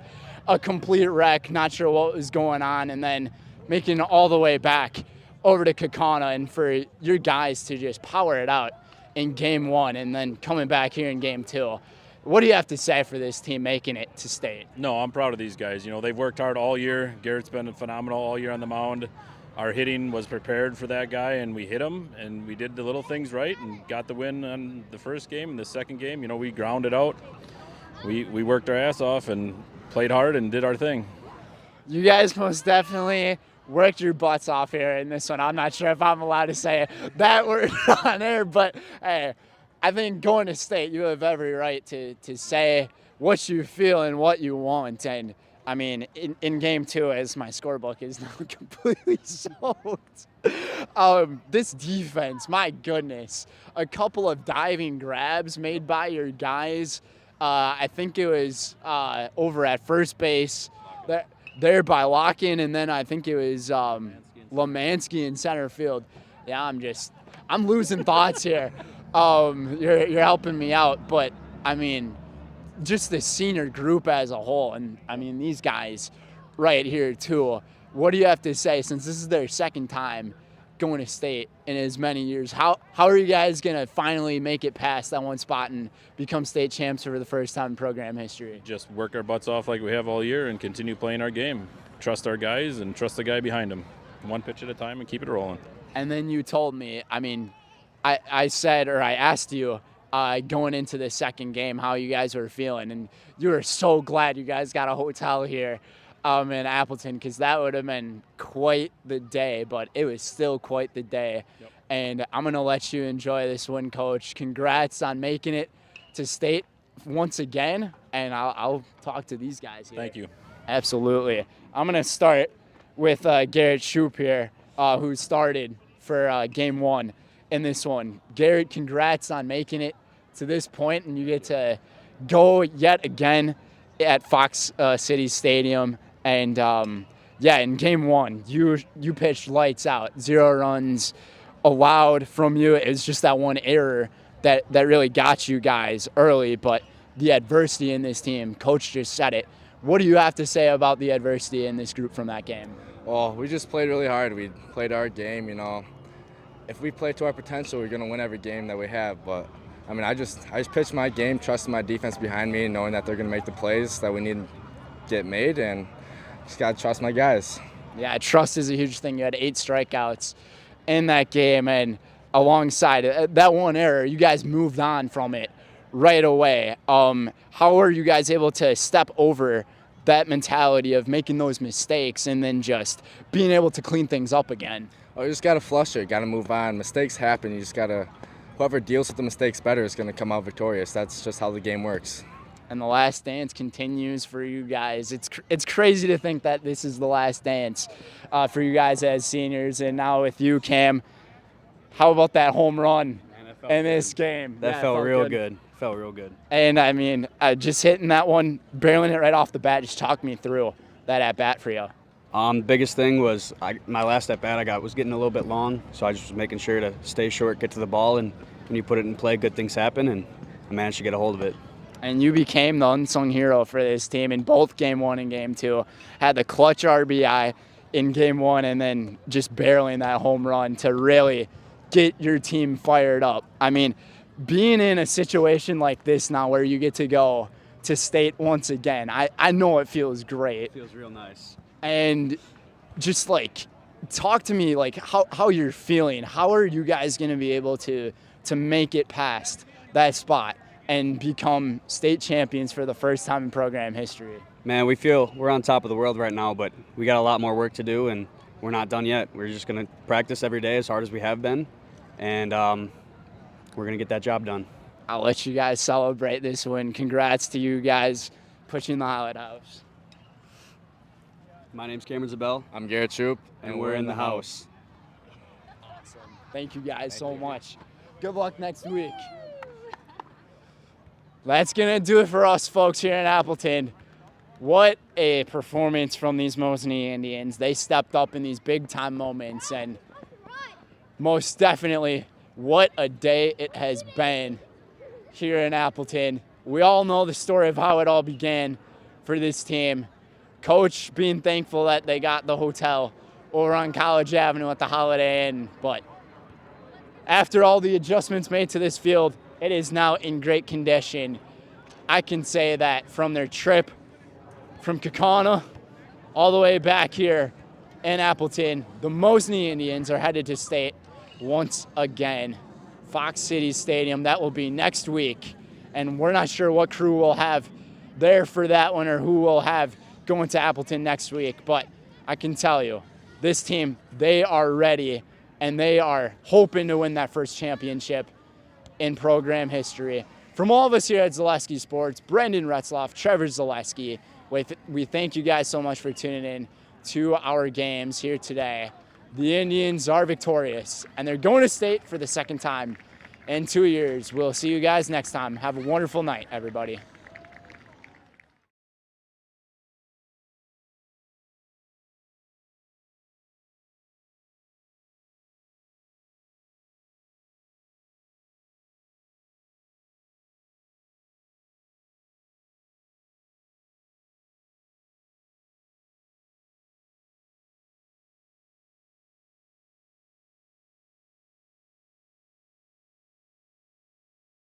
a complete wreck, not sure what was going on, and then making it all the way back over to Kaukauna, and for your guys to just power it out in game 1 and then coming back here in game 2. What do you have to say for this team making it to state? No, I'm proud of these guys. You know, they've worked hard all year. Garrett's been phenomenal all year on the mound. Our hitting was prepared for that guy, and we hit him, and we did the little things right and got the win on the first game. And the second game, you know, we grounded out. We worked our ass off and played hard and did our thing. You guys most definitely worked your butts off here in this one. I'm not sure if I'm allowed to say that word on air, but hey, I think going to state, you have every right to say what you feel and what you want. And I mean, in game 2, as my scorebook is now completely soaked, this defense, my goodness, a couple of diving grabs made by your guys. I think it was over at first base there by Locken, and then I think it was Lemansky in center field. Yeah, I'm losing thoughts here. You're helping me out, but I mean, just the senior group as a whole, and I mean these guys right here too. What do you have to say, since this is their second time going to state in as many years? How are you guys gonna finally make it past that one spot and become state champs for the first time in program history? Just work our butts off like we have all year and continue playing our game. Trust our guys and trust the guy behind them. One pitch at a time and keep it rolling. And then you told me, I mean, I said, or I asked you going into the second game how you guys were feeling, and you were so glad you guys got a hotel here in Appleton, because that would have been quite the day, but it was still quite the day. Yep. And I'm going to let you enjoy this one, Coach. Congrats on making it to state once again, and I'll talk to these guys here. Thank you. Absolutely. I'm going to start with Garrett Shoup here, who started for game 1 in this one. Garrett, congrats on making it to this point, and you get to go yet again at Fox City Stadium. And yeah, in game 1, you pitched lights out, 0 runs allowed from you. It was just that one error that really got you guys early, but the adversity in this team, Coach just said it. What do you have to say about the adversity in this group from that game? Well, we just played really hard. We played our game, you know. If we play to our potential, we're going to win every game that we have. But, I mean, I just pitched my game, trusting my defense behind me, knowing that they're going to make the plays that we need to get made, and just got to trust my guys. Yeah, trust is a huge thing. You had 8 strikeouts in that game, and alongside that one error, you guys moved on from it right away. How are you guys able to step over that mentality of making those mistakes and then just being able to clean things up again? Oh, you just got to flush it. Got to move on. Mistakes happen. You just got to, whoever deals with the mistakes better is going to come out victorious. That's just how the game works. And the last dance continues for you guys. It's crazy to think that this is the last dance for you guys as seniors. And now with you, Cam, how about that home run in this game? That felt real good. Felt real good. And I mean, just hitting that one, barreling it right off the bat, just talk me through that at bat for you. Biggest thing was my last at bat I got was getting a little bit long, so I just was making sure to stay short, get to the ball, and when you put it in play, good things happen, and I managed to get a hold of it. And you became the unsung hero for this team in both game 1 and game 2. Had the clutch RBI in game 1 and then just barreling that home run to really get your team fired up. I mean, being in a situation like this now where you get to go to state once again, I know it feels great. It feels real nice. And just like, talk to me like how you're feeling. How are you guys going to be able to make it past that spot and become state champions for the first time in program history? Man, we feel we're on top of the world right now, but we got a lot more work to do, and we're not done yet. We're just going to practice every day as hard as we have been, and we're going to get that job done. I'll let you guys celebrate this win. Congrats to you guys pushing the Highlight House. My name's Cameron Zabel. I'm Garrett Troop, and we're in the house. Awesome. Thank you guys so much. Good luck next week. That's going to do it for us folks here in Appleton. What a performance from these Mosinee Indians. They stepped up in these big-time moments, and most definitely, what a day it has been here in Appleton. We all know the story of how it all began for this team. Coach being thankful that they got the hotel over on College Avenue at the Holiday Inn, but after all the adjustments made to this field, it is now in great condition. I can say that from their trip from Kaukauna all the way back here in Appleton, the Mosinee Indians are headed to state once again. Fox City Stadium, that will be next week. And we're not sure what crew we'll have there for that one or who we'll have going to Appleton next week. But I can tell you, this team, they are ready, and they are hoping to win that first championship in program history. From all of us here at Zaleski Sports, Brendan Retzloff, Trevor Zaleski, we thank you guys so much for tuning in to our games here today. The Indians are victorious, and they're going to state for the second time in 2 years. We'll see you guys next time. Have a wonderful night, everybody.